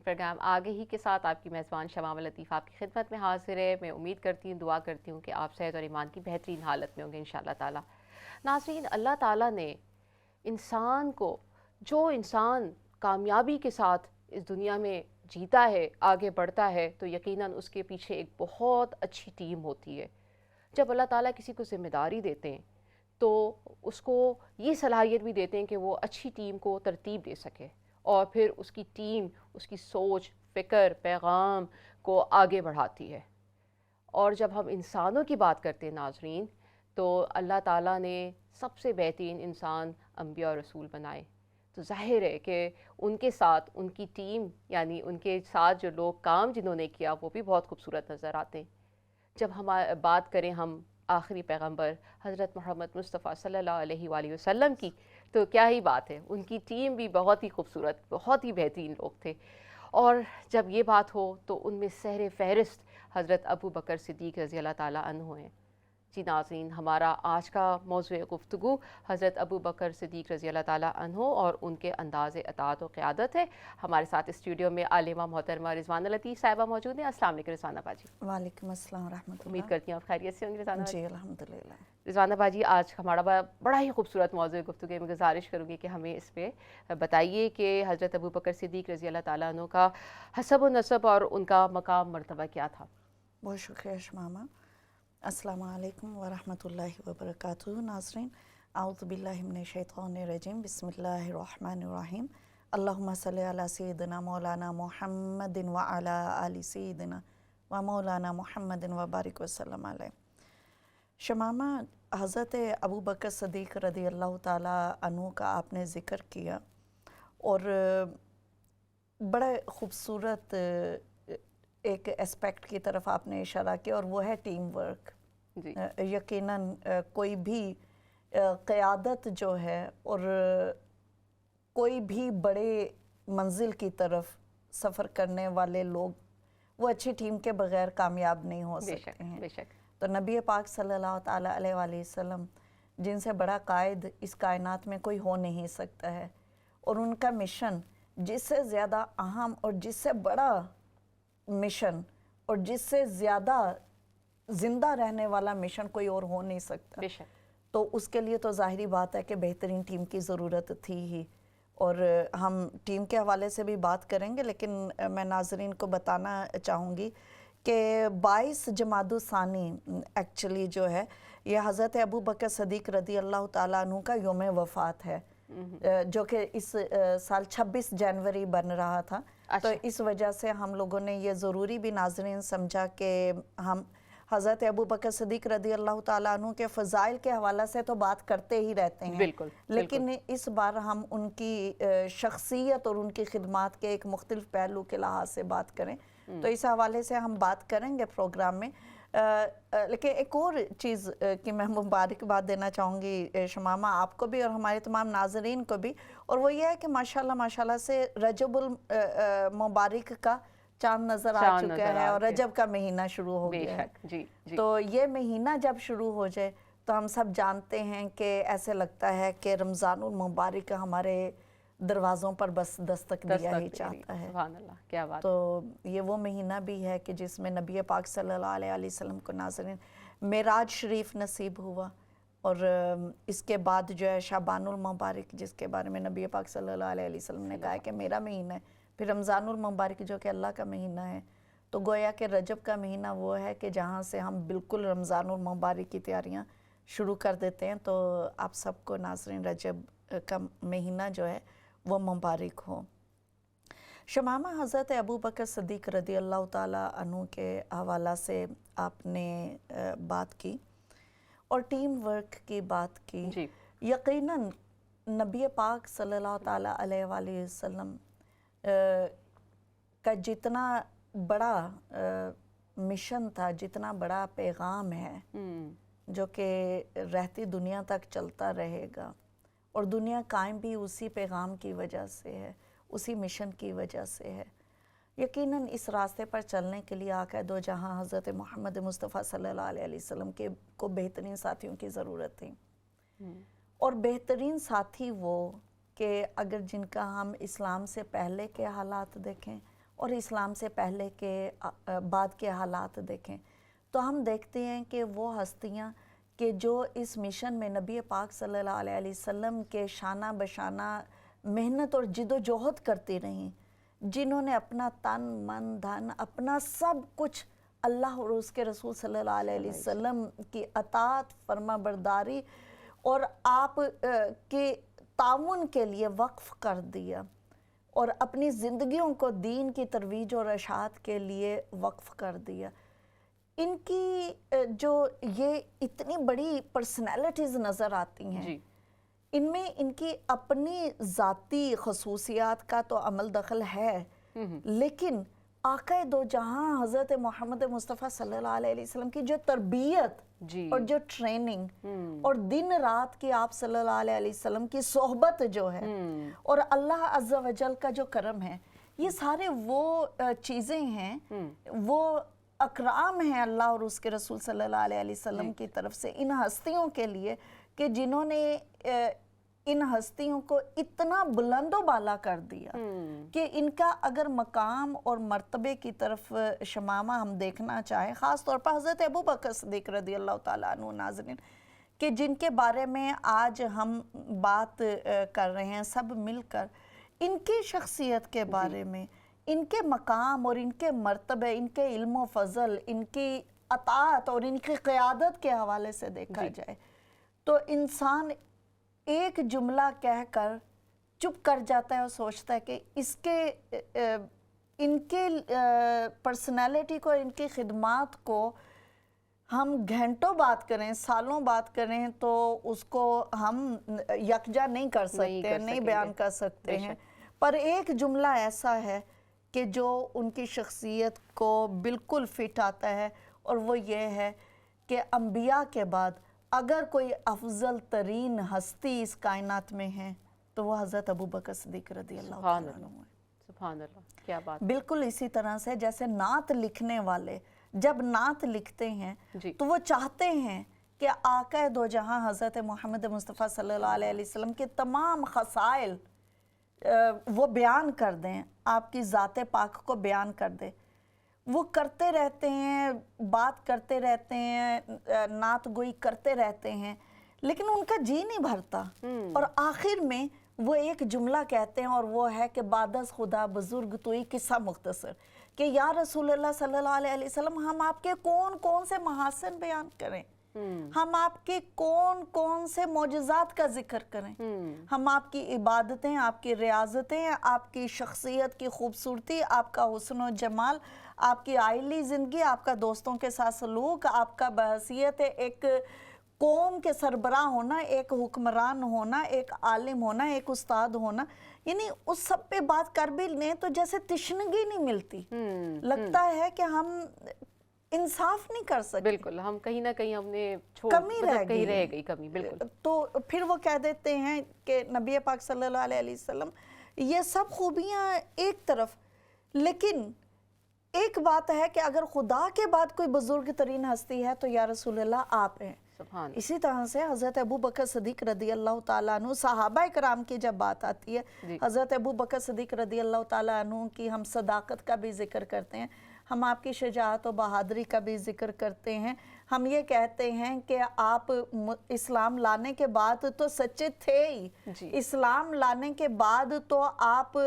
Programme آگے ہی کے ساتھ آپ کی میزبان شمام لطیف آپ کی خدمت میں حاضر ہے. میں امید کرتی ہوں، دعا کرتی ہوں کہ آپ صحت اور ایمان کی بہترین حالت میں ہوں گے انشاءاللہ تعالی. ناظرین، اللہ تعالیٰ نے انسان کو، جو انسان کامیابی کے ساتھ اس دنیا میں جیتا ہے، آگے بڑھتا ہے، تو یقیناً اس کے پیچھے ایک بہت اچھی ٹیم ہوتی ہے. جب اللہ تعالیٰ کسی کو ذمہ داری دیتے ہیں تو اس کو یہ صلاحیت بھی دیتے ہیں کہ وہ اچھی ٹیم کو ترتیب دے سکے اور پھر اس کی ٹیم اس کی سوچ، فکر، پیغام کو آگے بڑھاتی ہے. اور جب ہم انسانوں کی بات کرتے ہیں ناظرین، تو اللہ تعالیٰ نے سب سے بہترین انسان انبیاء اور رسول بنائے. تو ظاہر ہے کہ ان کے ساتھ ان کی ٹیم، یعنی ان کے ساتھ جو لوگ کام جنہوں نے کیا، وہ بھی بہت خوبصورت نظر آتے ہیں. جب ہم بات کریں ہم آخری پیغمبر حضرت محمد مصطفیٰ صلی اللہ علیہ وآلہ وسلم کی، تو کیا ہی بات ہے، ان کی ٹیم بھی بہت ہی خوبصورت، بہت ہی بہترین لوگ تھے. اور جب یہ بات ہو تو ان میں سہر فہرست حضرت ابو بکر صدیق رضی اللہ تعالیٰ عنہ ہیں. جی ناظرین، ہمارا آج کا موضوع گفتگو حضرت ابو بکر صدیق رضی اللہ تعالیٰ عنہ اور ان کے انداز اطاعت و قیادت ہے. ہمارے ساتھ اسٹوڈیو میں عالمہ محترمہ رضوانہ لطیف صاحبہ موجود ہیں. السلام علیکم رضوانہ باجی. وعلیکم السلام ورحمۃ اللہ. امید کرتی ہوں آپ خیریت سے ہوں گے رضوانہ باجی. جی الحمدللہ. رضوانہ باجی، آج ہمارا بڑا ہی خوبصورت موضوع گفتگو ہے. میں گزارش کروں گی کہ ہمیں اس پہ بتائیے کہ حضرت ابو بکر صدیق رضی اللہ تعالیٰ عنہ کا حسب و نسب اور ان کا مقام مرتبہ کیا تھا؟ بہت شکریہ شمامہ. السلام علیکم ورحمۃ اللہ وبرکاتہ. ناظرین، اعوذ باللہ من الشیطان الرجیم، بسم اللہ الرحمن الرحیم. اللہم صلی علی سیدنا مولانا محمد وعلی آل سیدنا و مولانا محمد وبارک وسلم علیہ. شمامہ، حضرت ابو بکر صدیق رضی اللہ تعالیٰ عنہ کا آپ نے ذکر کیا اور بڑا خوبصورت ایک اسپیکٹ کی طرف آپ نے اشارہ کیا، اور وہ ہے ٹیم ورک. جی یقیناً کوئی بھی قیادت جو ہے اور کوئی بھی بڑے منزل کی طرف سفر کرنے والے لوگ، وہ اچھی ٹیم کے بغیر کامیاب نہیں ہو سکتے ہیں. بے شک. تو نبی پاک صلی اللہ تعالیٰ علیہ وآلہ وسلم، جن سے بڑا قائد اس کائنات میں کوئی ہو نہیں سکتا ہے، اور ان کا مشن جس سے زیادہ اہم اور جس سے بڑا مشن اور جس سے زیادہ زندہ رہنے والا مشن کوئی اور ہو نہیں سکتا. بے شک. تو اس کے لیے تو ظاہری بات ہے کہ بہترین ٹیم کی ضرورت تھی ہی، اور ہم ٹیم کے حوالے سے بھی بات کریں گے. لیکن میں ناظرین کو بتانا چاہوں گی کہ 22 جمادی الثانی ایکچولی جو ہے، یہ حضرت ابو بکر صدیق رضی اللہ تعالیٰ عنہ کا یوم وفات ہے، جو کہ اس سال 26 جنوری بن رہا تھا. تو اس وجہ سے ہم لوگوں نے یہ ضروری بھی ناظرین سمجھا کہ ہم حضرت ابو بکر صدیق رضی اللہ تعالیٰ عنہ کے فضائل کے حوالے سے تو بات کرتے ہی رہتے ہیں. بالکل. لیکن اس بار ہم ان کی شخصیت اور ان کی خدمات کے ایک مختلف پہلو کے لحاظ سے بات کریں، تو اس حوالے سے ہم بات کریں گے پروگرام میں. لیکن ایک اور چیز کی میں مبارکباد دینا چاہوں گی شمامہ، آپ کو بھی اور ہمارے تمام ناظرین کو بھی، اور وہ یہ ہے کہ ماشاءاللہ سے رجب المبارک کا چاند نظر آ چکا ہے اور رجب کا مہینہ شروع ہو گیا ہے. جی. تو یہ مہینہ جب شروع ہو جائے تو ہم سب جانتے ہیں کہ ایسے لگتا ہے کہ رمضان المبارک ہمارے دروازوں پر بس دستک دیا ہی چاہتا ہے. سبحان اللہ، کیا بات. تو یہ وہ مہینہ بھی ہے کہ جس میں نبی پاک صلی اللہ علیہ وسلم کو ناظرین معراج شریف نصیب ہوا، اور اس کے بعد جو ہے شعبان المبارک، جس کے بارے میں نبی پاک صلی اللہ علیہ وسلم نے کہا کہ میرا مہینہ ہے. پھر رمضان المبارک جو کہ اللہ کا مہینہ ہے. تو گویا کہ رجب کا مہینہ وہ ہے کہ جہاں سے ہم بالکل رمضان المبارک کی تیاریاں شروع کر دیتے ہیں. تو آپ سب کو ناظرین رجب کا مہینہ جو ہے وہ مبارک ہو. شمامہ، حضرت ابو بکر صدیق رضی اللہ تعالیٰ عنہ کے حوالہ سے آپ نے بات کی اور ٹیم ورک کی بات کی. جی. یقیناً نبی پاک صلی اللہ تعالیٰ علیہ وآلہ وسلم کا جتنا بڑا مشن تھا، جتنا بڑا پیغام ہے جو کہ رہتی دنیا تک چلتا رہے گا، اور دنیا قائم بھی اسی پیغام کی وجہ سے ہے، اسی مشن کی وجہ سے ہے. یقیناً اس راستے پر چلنے کے لیے آقا دو جہاں حضرت محمد مصطفیٰ صلی اللہ علیہ وسلم کو بہترین ساتھیوں کی ضرورت تھی. اور بہترین ساتھی وہ کہ اگر جن کا ہم اسلام سے پہلے کے حالات دیکھیں اور اسلام سے پہلے کے بعد کے حالات دیکھیں تو ہم دیکھتے ہیں کہ وہ ہستیاں کہ جو اس مشن میں نبی پاک صلی اللہ علیہ وسلم کے شانہ بشانہ محنت اور جد و جہد کرتی رہیں، جنہوں نے اپنا تن من دھن اپنا سب کچھ اللہ اور اس کے رسول صلی اللہ علیہ وسلم کی اطاعت فرما برداری اور آپ کے تعاون کے لیے وقف کر دیا اور اپنی زندگیوں کو دین کی ترویج اور اشاعت کے لیے وقف کر دیا. ان کی جو یہ اتنی بڑی پرسنالٹیز نظر آتی ہیں، ان میں ان کی اپنی ذاتی خصوصیات کا تو عمل دخل ہے، لیکن آقا دو جہاں حضرت محمد مصطفیٰ صلی اللہ علیہ وسلم کی جو تربیت اور جو ٹریننگ اور دن رات کی آپ صلی اللہ علیہ وسلم کی صحبت جو ہے اور اللہ عز و جل کا جو کرم ہے، یہ سارے وہ چیزیں ہیں، وہ اکرام ہیں اللہ اور اس کے رسول صلی اللہ علیہ وسلم کی طرف سے ان ہستیوں کے لیے کہ جنہوں نے ان ہستیوں کو اتنا بلند و بالا کر دیا کہ ان کا اگر مقام اور مرتبے کی طرف شمامہ ہم دیکھنا چاہیں، خاص طور پر حضرت ابوبکر صدیق رضی اللہ تعالیٰ عنہ ناظرین، کہ جن کے بارے میں آج ہم بات کر رہے ہیں سب مل کر، ان کی شخصیت کے بارے میں، ان کے مقام اور ان کے مرتبے، ان کے علم و فضل، ان کی اطاعت اور ان کی قیادت کے حوالے سے دیکھا جائے تو انسان ایک جملہ کہہ کر چپ کر جاتا ہے اور سوچتا ہے کہ ان کے پرسنالٹی کو، ان کی خدمات کو ہم گھنٹوں بات کریں، سالوں بات کریں تو اس کو ہم یکجا نہیں کر سکتے، نہیں بیان کر سکتے ہیں. پر ایک جملہ ایسا ہے کہ جو ان کی شخصیت کو بالکل فٹ آتا ہے، اور وہ یہ ہے کہ انبیاء کے بعد اگر کوئی افضل ترین ہستی اس کائنات میں ہے تو وہ حضرت ابوبکر صدیق رضی اللہ تعالیٰ عنہ ہے. سبحان اللہ، کیا بات. بالکل اسی طرح سے جیسے نعت لکھنے والے جب نعت لکھتے ہیں تو وہ چاہتے ہیں کہ آقا دو جہاں حضرت محمد مصطفیٰ صلی اللہ علیہ وسلم کے تمام خصائل وہ بیان کر دیں، آپ کی ذات پاک کو بیان کر دیں. وہ کرتے رہتے ہیں، بات کرتے رہتے ہیں، نعت گوئی کرتے رہتے ہیں، لیکن ان کا جی نہیں بھرتا، اور آخر میں وہ ایک جملہ کہتے ہیں اور وہ ہے کہ بعد از خدا بزرگ توئی قصہ مختصر، کہ یا رسول اللہ صلی اللہ علیہ وسلم ہم آپ کے کون کون سے محاسن بیان کریں، ہم آپ کے کون کون سے معجزات کا ذکر کریں، ہم آپ کی عبادتیں، آپ کی ریاضتیں، آپ کی شخصیت کی خوبصورتی، آپ کا حسن و جمال، آپ کی آئلی زندگی، آپ کا دوستوں کے ساتھ سلوک، آپ کا بحیثیت ایک قوم کے سربراہ ہونا، ایک حکمران ہونا، ایک عالم ہونا، ایک استاد ہونا، یعنی اس سب پہ بات کر بھی لیں تو جیسے تشنگی نہیں ملتی، لگتا ہے کہ ہم انصاف نہیں کر سکتے. بالکل، ہم کہیں نہ کہیں ہم نے کمی رہ گئی کمی. بالکل. تو پھر وہ کہہ دیتے ہیں کہ نبی پاک صلی اللہ علیہ وسلم یہ سب خوبیاں ایک طرف، لیکن ایک بات ہے کہ اگر خدا کے بعد کوئی بزرگ ترین ہستی ہے تو یا رسول اللہ آپ ہیں. اسی طرح سے حضرت ابوبکر صدیق رضی اللہ تعالیٰ عنہ، صحابہ کرام کی جب بات آتی ہے، حضرت ابوبکر صدیق رضی اللہ تعالیٰ عنہ کی ہم صداقت کا بھی ذکر کرتے ہیں، ہم آپ کی شجاعت و بہادری کا بھی ذکر کرتے ہیں، ہم یہ کہتے ہیں کہ آپ اسلام لانے کے بعد تو سچے تھے ہی، اسلام لانے کے بعد تو آپ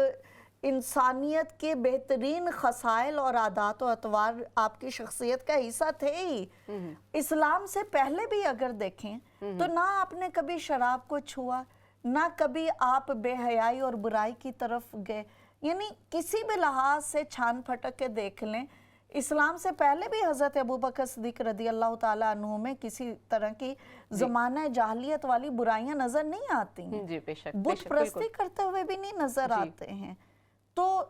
انسانیت کے بہترین خصائل اور عادات و اطوار آپ کی شخصیت کا حصہ تھے ہی. اسلام سے پہلے بھی اگر دیکھیں تو نہ آپ نے کبھی شراب کو چھوا، نہ کبھی آپ بے حیائی اور برائی کی طرف گئے، یعنی کسی بھی لحاظ سے چھان پھٹک کے دیکھ لیں، اسلام سے پہلے بھی حضرت ابوبکر صدیق رضی اللہ تعالیٰ عنہ میں کسی طرح کی زمانہ جاہلیت والی برائیاں نظر نہیں آتی ہیں، بت پرستی کرتے ہوئے بھی نہیں نظر آتے ہیں. تو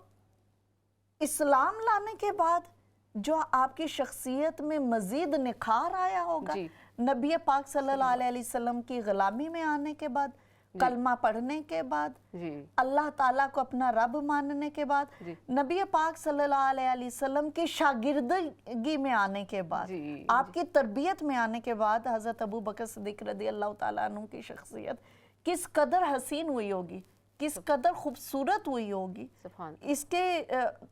اسلام لانے کے بعد جو آپ کی شخصیت میں مزید نکھار آیا ہوگا، نبی پاک صلی اللہ علیہ وسلم کی غلامی میں آنے کے بعد، کلمہ پڑھنے کے بعد، اللہ تعالیٰ کو اپنا رب ماننے کے بعد، نبی پاک صلی اللہ علیہ وسلم کی شاگردگی میں آنے کے بعد، آپ کی تربیت میں آنے کے بعد، حضرت ابوبکر صدیق رضی اللہ تعالیٰ عنہ کی شخصیت کس قدر حسین ہوئی ہوگی. کس قدر خوبصورت ہوئی ہوگی، سبحان اس کے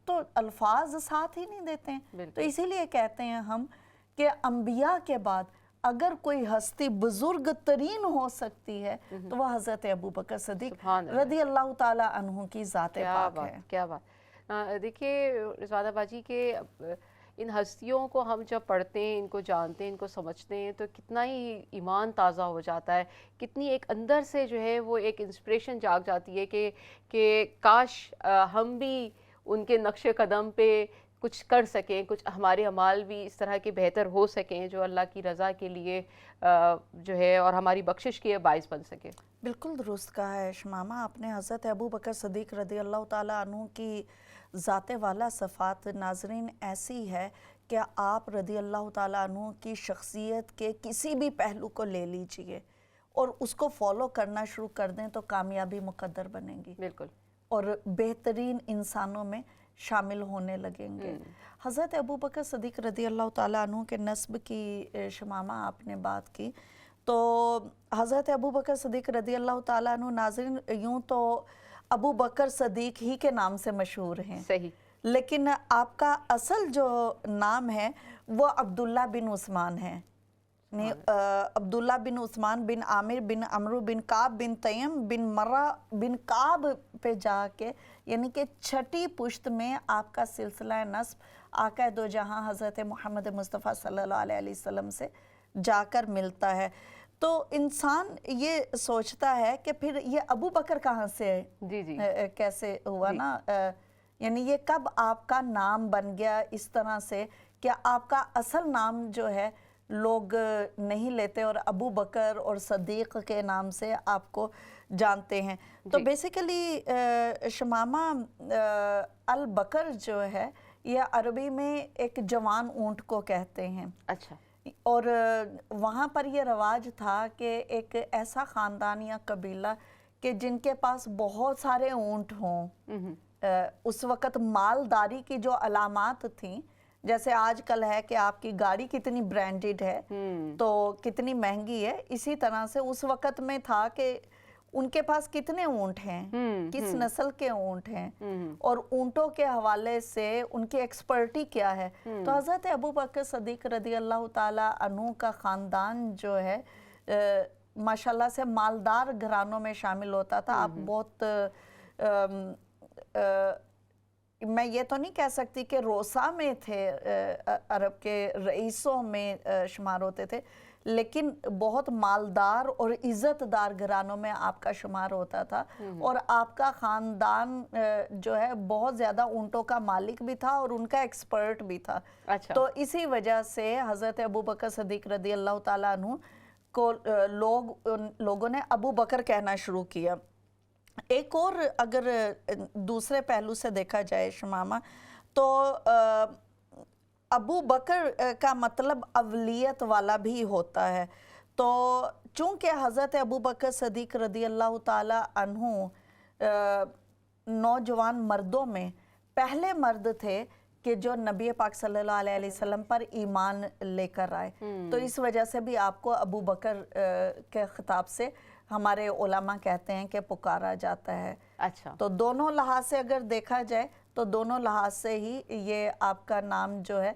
تو الفاظ ساتھ ہی نہیں دیتے ہیں۔ تو بالکل اسی لیے کہتے ہیں ہم کہ انبیاء کے بعد اگر کوئی ہستی بزرگ ترین ہو سکتی ہے تو وہ حضرت ابو بکر صدیق سبحان اللہ، رضی اللہ تعالیٰ عنہ کی ذات کیا پاک بات ہے۔ کیا بات۔ دیکھیے رضوانہ باجی کہ ان ہستیوں کو ہم جب پڑھتے ہیں، ان کو جانتے ہیں، ان کو سمجھتے ہیں تو کتنا ہی ایمان تازہ ہو جاتا ہے، کتنی ایک اندر سے جو ہے وہ ایک انسپریشن جاگ جاتی ہے کہ کاش ہم بھی ان کے نقش قدم پہ کچھ کر سکیں، کچھ ہمارے اعمال بھی اس طرح کے بہتر ہو سکیں جو اللہ کی رضا کے لیے جو ہے اور ہماری بخشش کے باعث بن سکے۔ بالکل درست کہا ہے شمامہ آپ نے۔ حضرت ابو بکر صدیق رضی اللہ تعالیٰ عنہ کی ذات والا صفات ناظرین ایسی ہے کہ آپ رضی اللہ تعالیٰ عنہ کی شخصیت کے کسی بھی پہلو کو لے لیجئے اور اس کو فالو کرنا شروع کر دیں تو کامیابی مقدر بنے گی بالکل اور بہترین انسانوں میں شامل ہونے لگیں گے۔ حضرت ابو بکر صدیق رضی اللہ تعالیٰ عنہ کے نسب کی شمامہ آپ نے بات کی تو حضرت ابو بکر صدیق رضی اللہ تعالیٰ عنہ ناظرین یوں تو ابو بکر صدیق ہی کے نام سے مشہور ہیں، صحیح، لیکن آپ کا اصل جو نام ہے وہ عبداللہ بن عثمان ہے۔ عبداللہ بن عثمان بن عامر بن عمرو بن کعب بن تیم بن مرہ بن کعب پہ جا کے یعنی کہ چھٹی پشت میں آپ کا سلسلہ نسب آقا دو جہاں حضرت محمد مصطفیٰ صلی اللہ علیہ وسلم سے جا کر ملتا ہے۔ تو انسان یہ سوچتا ہے کہ پھر یہ ابو بکر کہاں سے جی جی کیسے ہوا نا، یعنی یہ کب آپ کا نام بن گیا اس طرح سے کہ آپ کا اصل نام جو ہے لوگ نہیں لیتے اور ابو بکر اور صدیق کے نام سے آپ کو جانتے ہیں۔ تو بیسیکلی شمامہ البکر جو ہے یہ عربی میں ایک جوان اونٹ کو کہتے ہیں۔ اچھا، اور وہاں پر یہ رواج تھا کہ ایک ایسا خاندان یا قبیلہ کہ جن کے پاس بہت سارے اونٹ ہوں، اس وقت مالداری کی جو علامات تھیں، جیسے آج کل ہے کہ آپ کی گاڑی کتنی برانڈڈ ہے تو کتنی مہنگی ہے، اسی طرح سے اس وقت میں تھا کہ ان کے پاس کتنے اونٹ ہیں، کس نسل کے اونٹ ہیں اور اونٹوں کے حوالے سے ان کی ایکسپرٹی کیا ہے۔ تو حضرت ابو بکر صدیق رضی اللہ تعالیٰ عنہ کا خاندان جو ہے ماشاءاللہ سے مالدار گھرانوں میں شامل ہوتا تھا۔ آپ بہت میں یہ تو نہیں کہہ سکتی کہ روسا میں تھے، عرب کے رئیسوں میں شمار ہوتے تھے، لیکن بہت مالدار اور عزت دار گھرانوں میں آپ کا شمار ہوتا تھا اور آپ کا خاندان جو ہے بہت زیادہ اونٹوں کا مالک بھی تھا اور ان کا ایکسپرٹ بھی تھا۔ تو اسی وجہ سے حضرت ابو بکر صدیق رضی اللہ تعالیٰ عنہ کو لوگوں نے ابو بکر کہنا شروع کیا۔ ایک اور اگر دوسرے پہلو سے دیکھا جائے شمامہ تو ابو بکر کا مطلب اولیت والا بھی ہوتا ہے۔ تو چونکہ حضرت ابو بکر صدیق رضی اللہ تعالیٰ عنہ نوجوان مردوں میں پہلے مرد تھے کہ جو نبی پاک صلی اللہ علیہ وسلم پر ایمان لے کر آئے، تو اس وجہ سے بھی آپ کو ابو بکر کے خطاب سے ہمارے علماء کہتے ہیں کہ پکارا جاتا ہے۔ اچھا، تو دونوں لحاظ سے اگر دیکھا جائے تو دونوں لحاظ سے ہی یہ آپ کا نام جو ہے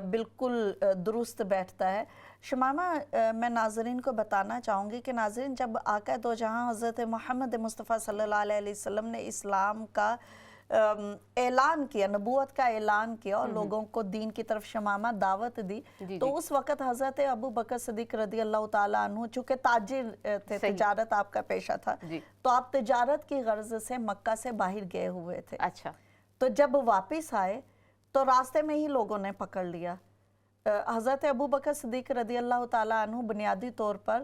بالکل درست بیٹھتا ہے۔ شمامہ میں ناظرین کو بتانا چاہوں گی کہ ناظرین جب آقا دو جہاں حضرت محمد مصطفیٰ صلی اللہ علیہ وسلم نے اسلام کا اعلان کیا، نبوت کا اعلان کیا اور لوگوں کو دین کی طرف شمامہ دعوت دی، تو اس وقت حضرت ابو بکر صدیق رضی اللہ تعالیٰ عنہ چونکہ تاجر تھے، تجارت آپ کا پیشہ تھا، تو آپ تجارت کی غرض سے مکہ سے باہر گئے ہوئے تھے۔ اچھا، تو جب واپس آئے تو راستے میں ہی لوگوں نے پکڑ لیا۔ حضرت ابو بکر صدیق رضی اللہ تعالیٰ عنہ بنیادی طور پر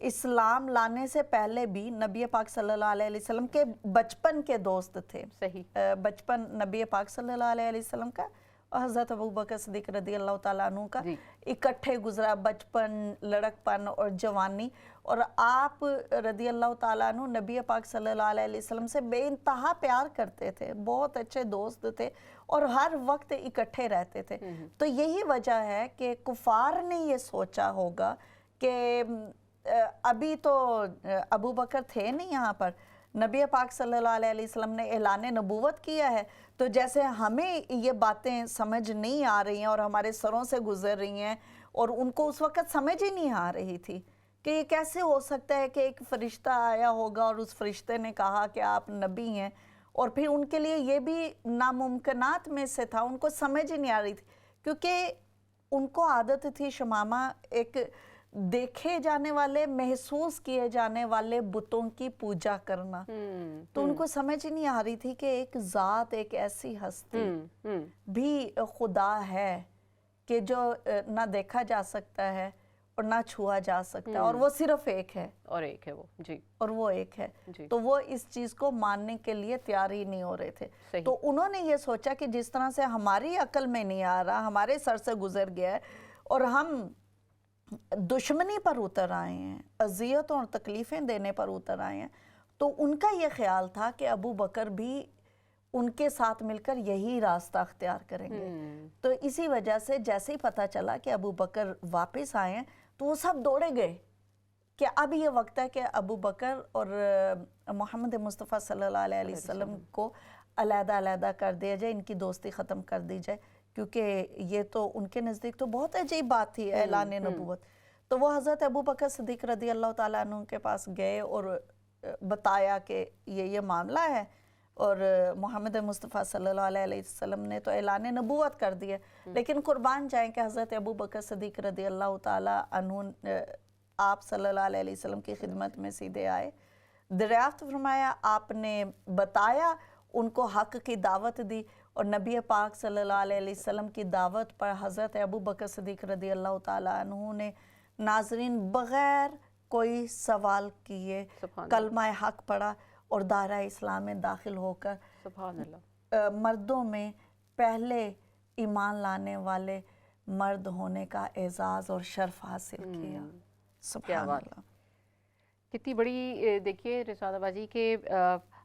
اسلام لانے سے پہلے بھی نبی پاک صلی اللہ علیہ وسلم کے بچپن کے دوست تھے۔ صحیح، بچپن نبی پاک صلی اللہ علیہ وسلم کا اور حضرت ابو بکر صدیق رضی اللہ تعالیٰ عنہ کا اکٹھے گزرا بچپن، لڑکپن اور جوانی، اور آپ رضی اللہ تعالیٰ عنہ نبی پاک صلی اللہ علیہ وسلم سے بے انتہا پیار کرتے تھے، بہت اچھے دوست تھے اور ہر وقت اکٹھے رہتے تھے۔ تو یہی وجہ ہے کہ کفار نے یہ سوچا ہوگا کہ ابھی تو ابو بکر تھے نہیں یہاں پر، نبی پاک صلی اللہ علیہ وسلم نے اعلان نبوت کیا ہے، تو جیسے ہمیں یہ باتیں سمجھ نہیں آ رہی ہیں اور ہمارے سروں سے گزر رہی ہیں، اور ان کو اس وقت سمجھ ہی نہیں آ رہی تھی کہ یہ کیسے ہو سکتا ہے کہ ایک فرشتہ آیا ہوگا اور اس فرشتے نے کہا کہ آپ نبی ہیں، اور پھر ان کے لیے یہ بھی ناممکنات میں سے تھا، ان کو سمجھ ہی نہیں آ رہی تھی، کیونکہ ان کو عادت تھی شمامہ ایک دیکھے جانے والے، محسوس کیے جانے والے بتوں کی پوجا کرنا، تو ان کو سمجھ ہی نہیں آ رہی تھی کہ ایک ذات، ایک ایسی ہستی بھی خدا ہے کہ جو نہ دیکھا جا سکتا ہے اور نہ چھوا جا سکتا ہے، اور وہ صرف ایک ہے، اور ایک ہے وہ، جی، اور وہ ایک ہے، جی، تو وہ اس چیز کو ماننے کے لیے تیار ہی نہیں ہو رہے تھے۔ صحیح، تو انہوں نے یہ سوچا کہ جس طرح سے ہماری عقل میں نہیں آ رہا، ہمارے سر سے گزر گیا ہے، اور ہم دشمنی پر اتر آئے ہیں، اذیتوں اور تکلیفیں دینے پر اتر آئے ہیں، تو ان کا یہ خیال تھا کہ ابو بکر بھی ان کے ساتھ مل کر یہی راستہ اختیار کریں گے۔ تو اسی وجہ سے جیسے ہی پتہ چلا کہ ابو بکر واپس آئے ہیں تو وہ سب دوڑے گئے کہ اب یہ وقت ہے کہ ابو بکر اور محمد مصطفیٰ صلی اللہ علیہ وسلم کو علیحدہ علیحدہ کر دیا جائے، ان کی دوستی ختم کر دی جائے، کیونکہ یہ تو ان کے نزدیک تو بہت عجیب بات تھی اعلان نبوت۔ تو وہ حضرت ابو بکر صدیق رضی اللہ تعالیٰ عنہ کے پاس گئے اور بتایا کہ یہ معاملہ ہے، اور محمد مصطفیٰ صلی اللہ علیہ وسلم نے تو اعلان نبوت کر دیا، لیکن قربان جائیں کہ حضرت ابو بکر صدیق رضی اللہ تعالیٰ عنہ آپ صلی اللہ علیہ وسلم کی خدمت میں سیدھے آئے، دریافت فرمایا، آپ نے بتایا، ان کو حق کی دعوت دی، اور نبی پاک صلی اللہ علیہ وسلم کی دعوت پر حضرت ابو بکر صدیق رضی اللہ تعالیٰ عنہ نے ناظرین بغیر کوئی سوال کیے کلمہ حق پڑھا اور دائرہ اسلام میں داخل ہو کر سبحان اللہ، مردوں میں پہلے ایمان لانے والے مرد ہونے کا اعزاز اور شرف حاصل کیا۔ سبحان اللہ، کتنی بڑی دیکھیے رسالہ بازی کہ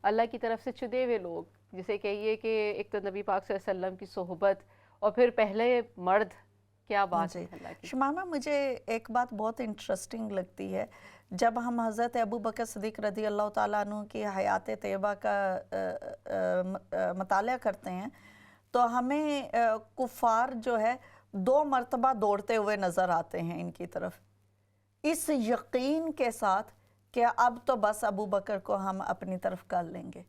اللہ کی طرف سے چنے ہوئے لوگ، جسے کہیے کہ ایک تو نبی پاک صلی اللہ علیہ وسلم کی صحبت، اور پھر پہلے مرد، کیا بات ہے اللہ کی۔ شمامہ مجھے ایک بات بہت انٹرسٹنگ لگتی ہے، جب ہم حضرت ابو بکر صدیق رضی اللہ تعالیٰ عنہ کی حیات طیبہ کا مطالعہ کرتے ہیں تو ہمیں کفار جو ہے 2 مرتبہ دوڑتے ہوئے نظر آتے ہیں ان کی طرف، اس یقین کے ساتھ کہ اب تو بس ابو بکر کو ہم اپنی طرف کر لیں گے۔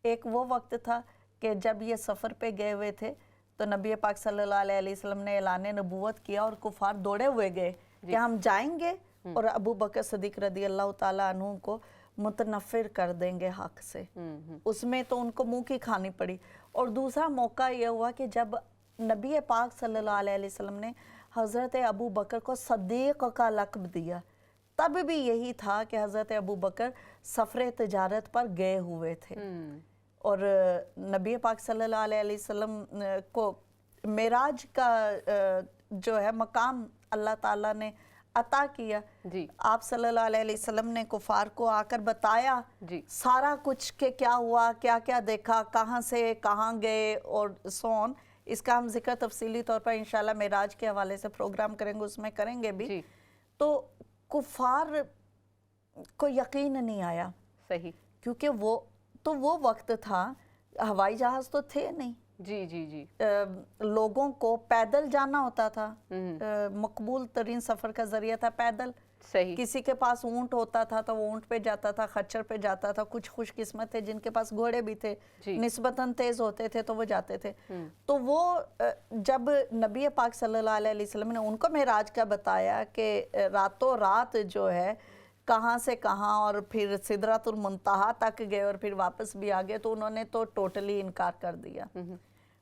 ایک وہ وقت تھا کہ جب یہ سفر پہ گئے ہوئے تھے تو نبی پاک صلی اللہ علیہ وسلم نے اعلان نبوت کیا اور کفار دوڑے ہوئے گئے کہ ہم جائیں گے اور ابو بکر صدیق رضی اللہ تعالیٰ عنہ کو متنفر کر دیں گے حق سے، اس میں تو ان کو منہ کی کھانی پڑی۔ اور دوسرا موقع یہ ہوا کہ جب نبی پاک صلی اللہ علیہ وسلم نے حضرت ابو بکر کو صدیق کا لقب دیا، تب بھی یہی تھا کہ حضرت ابو بکر سفر تجارت پر گئے ہوئے تھے، اور نبی پاک صلی اللہ علیہ وسلم کو معراج کا جو ہے مقام اللہ تعالیٰ نے عطا کیا، آپ صلی اللہ علیہ وسلم نے کفار کو آ کر بتایا سارا کچھ کہ کیا ہوا، کیا کیا دیکھا، کہاں سے کہاں گئے، اور سون اس کا ہم ذکر تفصیلی طور پر انشاءاللہ معراج کے حوالے سے پروگرام کریں گے، اس میں کریں گے بھی۔ تو کفار کو یقین نہیں آیا، صحیح، کیونکہ وہ وقت تھا، ہوائی جہاز تو تھے نہیں، جی، لوگوں کو پیدل جانا ہوتا تھا، مقبول ترین سفر کا ذریعہ تھا پیدل، صحیح، کسی کے پاس اونٹ ہوتا تھا تو وہ اونٹ پہ جاتا تھا، خچر پہ جاتا تھا، کچھ خوش قسمت تھے جن کے پاس گھوڑے بھی تھے، نسبتاً تیز ہوتے تھے تو وہ جاتے تھے۔ تو وہ جب نبی پاک صلی اللہ علیہ وسلم نے ان کو معراج کا بتایا کہ راتوں رات جو ہے کہاں سے کہاں، اور پھر سدرۃ المنتہا تک گئے اور پھر واپس بھی آگئے، تو انہوں نے تو ٹوٹلی انکار کر دیا۔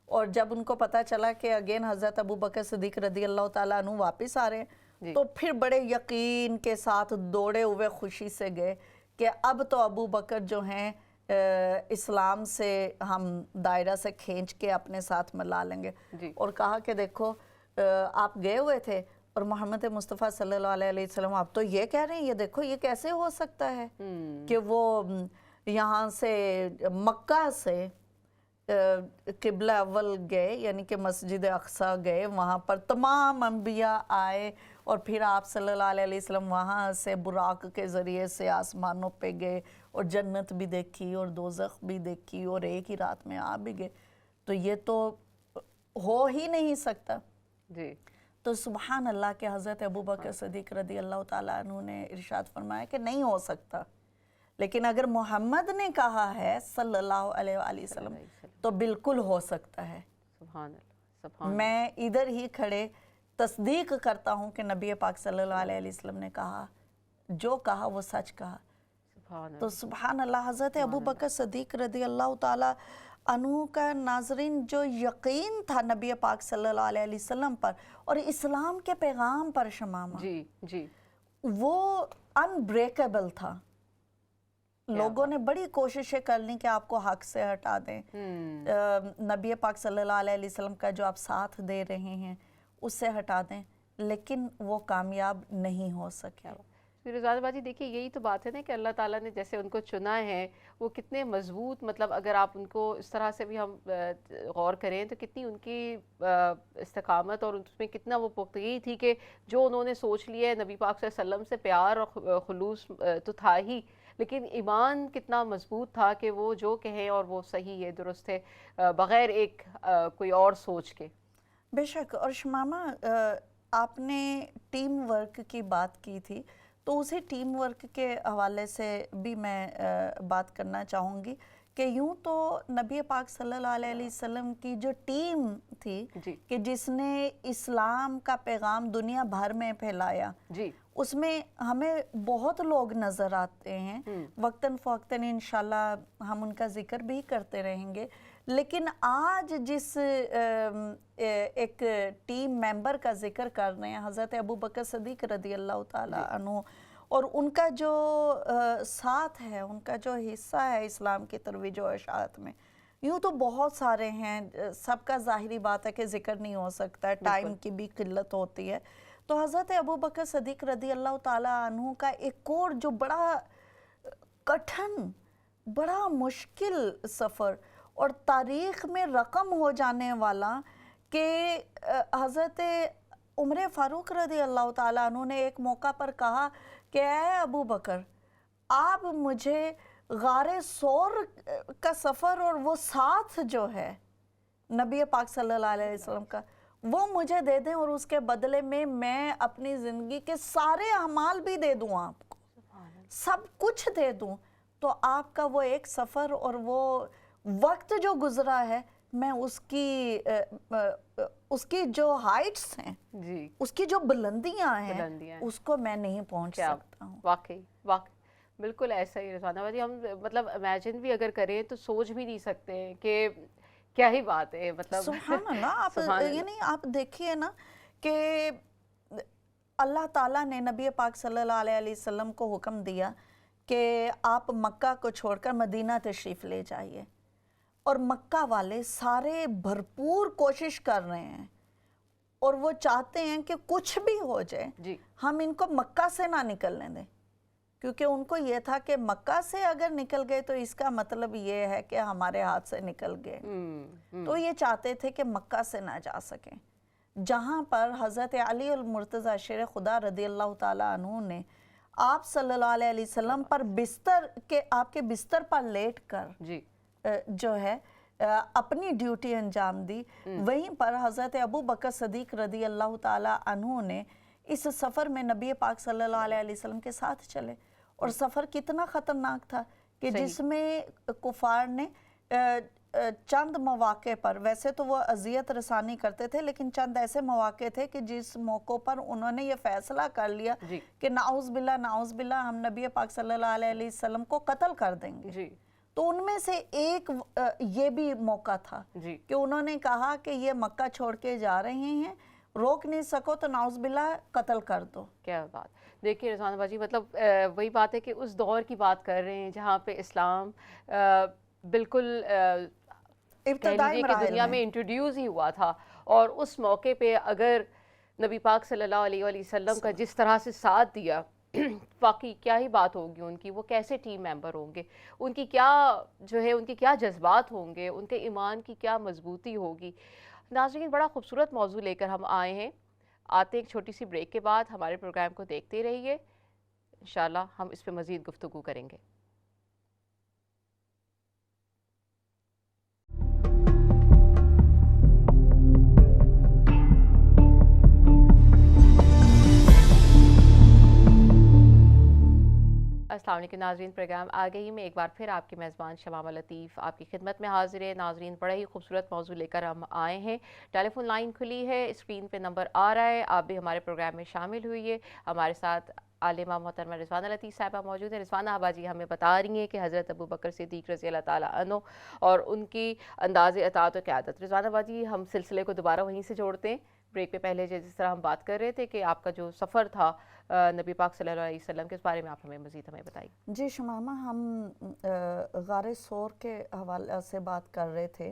اور جب ان کو پتا چلا کہ اگین حضرت ابو بکر صدیق رضی اللہ تعالیٰ عنہ واپس آ رہے ہیں، تو پھر بڑے یقین کے ساتھ دوڑے ہوئے خوشی سے گئے کہ اب تو ابو بکر جو ہیں اسلام سے ہم دائرہ سے کھینچ کے اپنے ساتھ ملا لیں گے۔ اور کہا کہ دیکھو آپ گئے ہوئے تھے اور محمد مصطفیٰ صلی اللہ علیہ وسلم آپ تو یہ کہہ رہے ہیں، یہ دیکھو یہ کیسے ہو سکتا ہے کہ وہ یہاں سے مکہ سے قبلہ اول گئے، یعنی کہ مسجد اقصیٰ گئے، وہاں پر تمام انبیاء آئے اور پھر آپ صلی اللہ علیہ وسلم وہاں سے براق کے ذریعے سے آسمانوں پہ گئے اور جنت بھی دیکھی اور دوزخ بھی دیکھی اور ایک ہی رات میں آ بھی گئے، تو یہ تو ہو ہی نہیں سکتا۔ جی تو سبحان اللہ کہ حضرت ابوبکر صدیق رضی اللہ تعالیٰ عنہ نے ارشاد فرمایا کہ نہیں ہو سکتا، لیکن اگر محمد نے کہا ہے صلی اللہ علیہ وآلہ وسلم تو بالکل ہو سکتا ہے۔ سبحان اللہ، سبحان میں ادھر ہی کھڑے تصدیق کرتا ہوں کہ نبی پاک صلی اللہ علیہ وسلم نے کہا، جو کہا وہ سچ کہا۔ سبحان تو سبحان اللہ، حضرت ابوبکر صدیق رضی اللہ تعالیٰ عنہ کا ناظرین جو یقین تھا نبی پاک صلی اللہ علیہ وسلم پر اور اسلام کے پیغام پر شمامہ، جی جی وہ انبریکیبل تھا۔ لوگوں نے بڑی کوششیں کر لی کہ آپ کو حق سے ہٹا دیں، نبی پاک صلی اللہ علیہ وسلم کا جو آپ ساتھ دے رہے ہیں اس سے ہٹا دیں، لیکن وہ کامیاب نہیں ہو سکے۔ رضوانہ باجی دیکھیے یہی تو بات ہے نا کہ اللہ تعالیٰ نے جیسے ان کو چنا ہے وہ کتنے مضبوط، مطلب اگر آپ ان کو اس طرح سے بھی ہم غور کریں تو کتنی ان کی استقامت اور اس میں کتنا وہ پختگی تھی کہ جو انہوں نے سوچ لیا ہے، نبی پاک صلی اللہ علیہ وسلم سے پیار اور خلوص تو تھا ہی، لیکن ایمان کتنا مضبوط تھا کہ وہ جو کہیں اور وہ صحیح ہے، درست ہے، بغیر ایک کوئی اور سوچ کے۔ بے شک۔ اور شمامہ آپ نے ٹیم ورک کی بات کی تھی، تو اسی ٹیم ورک کے حوالے سے بھی میں بات کرنا چاہوں گی کہ یوں تو نبی پاک صلی اللہ علیہ وسلم کی جو ٹیم تھی کہ جس نے اسلام کا پیغام دنیا بھر میں پھیلایا، اس میں ہمیں بہت لوگ نظر آتے ہیں، وقتاً فوقتاً انشاءاللہ ہم ان کا ذکر بھی کرتے رہیں گے، لیکن آج جس ایک ٹیم ممبر کا ذکر کر رہے ہیں حضرت ابوبکر صدیق رضی اللہ تعالیٰ عنہ، اور ان کا جو ساتھ ہے، ان کا جو حصہ ہے اسلام کی ترویج و اشاعت میں، یوں تو بہت سارے ہیں، سب کا ظاہری بات ہے کہ ذکر نہیں ہو سکتا، ٹائم کی بھی قلت ہوتی ہے۔ تو حضرت ابوبکر صدیق رضی اللہ تعالیٰ عنہ کا ایک اور جو بڑا کٹھن، بڑا مشکل سفر اور تاریخ میں رقم ہو جانے والا کہ حضرت عمر فاروق رضی اللہ تعالیٰ عنہ نے ایک موقع پر کہا کہ اے ابوبکر، آپ مجھے غار ثور کا سفر اور وہ ساتھ جو ہے نبی پاک صلی اللہ علیہ وسلم کا، وہ مجھے دے دیں اور اس کے بدلے میں اپنی زندگی کے سارے اعمال بھی دے دوں، آپ کو سب کچھ دے دوں، تو آپ کا وہ ایک سفر اور وہ وقت جو گزرا ہے، میں اس کی جو ہائٹس ہیں، اس کی جو بلندیاں ہیں، اس کو میں نہیں پہنچ سکتا ہوں۔ واقعی بالکل ایسا ہی رضوانہ باجی، ہم مطلب امیجن بھی اگر کریں تو سوچ بھی نہیں سکتے ہیں کہ کیا ہی بات ہے، مطلب سبحان اللہ۔ یعنی آپ دیکھیے نا کہ اللہ تعالیٰ نے نبی پاک صلی اللہ علیہ وسلم کو حکم دیا کہ آپ مکہ کو چھوڑ کر مدینہ تشریف لے جائیے، اور مکہ والے سارے بھرپور کوشش کر رہے ہیں اور وہ چاہتے ہیں کہ کچھ بھی ہو جائے ہم ان کو مکہ سے نہ نکلنے دیں، کیونکہ ان کو یہ تھا کہ مکہ سے اگر نکل گئے تو اس کا مطلب یہ ہے کہ ہمارے ہاتھ سے نکل گئے، تو یہ چاہتے تھے کہ مکہ سے نہ جا سکیں، جہاں پر حضرت علی المرتضی شیر خدا رضی اللہ تعالیٰ عنہ نے آپ صلی اللہ علیہ وسلم پر آپ کے بستر پر لیٹ کر جو ہے اپنی ڈیوٹی انجام دی، وہیں پر حضرت ابوبکر صدیق رضی اللہ تعالیٰ عنہ نے اس سفر میں نبی پاک صلی اللہ علیہ وسلم کے ساتھ چلے، اور سفر کتنا خطرناک تھا کہ جس میں کفار نے چند مواقع پر، ویسے تو وہ اذیت رسانی کرتے تھے، لیکن چند ایسے مواقع تھے کہ جس موقع پر انہوں نے یہ فیصلہ کر لیا کہ نعوذ باللہ ہم نبی پاک صلی اللہ علیہ وسلم کو قتل کر دیں گے، تو ان میں سے ایک یہ بھی موقع تھا کہ انہوں نے کہا کہ یہ مکہ چھوڑ کے جا رہے ہیں، روک نہیں سکو تو نعوذ باللہ قتل کر دو۔ کیا بات، دیکھیے رضوانہ باجی، مطلب وہی بات ہے کہ اس دور کی بات کر رہے ہیں جہاں پہ اسلام بالکل ابتدائی دنیا میں انٹروڈیوس ہی ہوا تھا، اور اس موقع پہ اگر نبی پاک صلی اللہ علیہ وسلم کا جس طرح سے ساتھ دیا، واقعی کیا ہی بات ہوگی ان کی، وہ کیسے ٹیم ممبر ہوں گے، ان کی کیا جو ہے ان کے کیا جذبات ہوں گے، ان کے ایمان کی کیا مضبوطی ہوگی۔ ناظرین، بڑا خوبصورت موضوع لے کر ہم آئے ہیں، آتے ہیں ایک چھوٹی سی بریک کے بعد. ہمارے پروگرام کو دیکھتے رہیے, انشاءاللہ ہم اس پہ مزید گفتگو کریں گے. السلام علیکم ناظرین, پروگرام آگئی میں ایک بار پھر آپ کی میزبان شمامہ لطیف آپ کی خدمت میں حاضر ہے. ناظرین, بڑا ہی خوبصورت موضوع لے کر ہم آئے ہیں. ٹیلی فون لائن کھلی ہے, اسکرین پہ نمبر آ رہا ہے, آپ بھی ہمارے پروگرام میں شامل ہوئیے. ہمارے ساتھ عالمہ محترمہ رضوانہ لطیف صاحبہ موجود ہیں. رضوانہ آبا جی ہمیں بتا رہی ہیں کہ حضرت ابوبکر صدیق رضی اللہ تعالیٰ عنہ اور ان کی انداز اطاعت و قیادت. رضوانہ آبا جی, ہم سلسلے کو دوبارہ وہیں سے جوڑتے ہیں. بریک پہ پہلے جس طرح ہم بات کر رہے تھے کہ آپ کا جو سفر تھا نبی پاک صلی اللہ علیہ وسلم کے, اس بارے میں آپ ہمیں بتائیے. جی شمامہ, ہم غار سور کے حوالے سے بات کر رہے تھے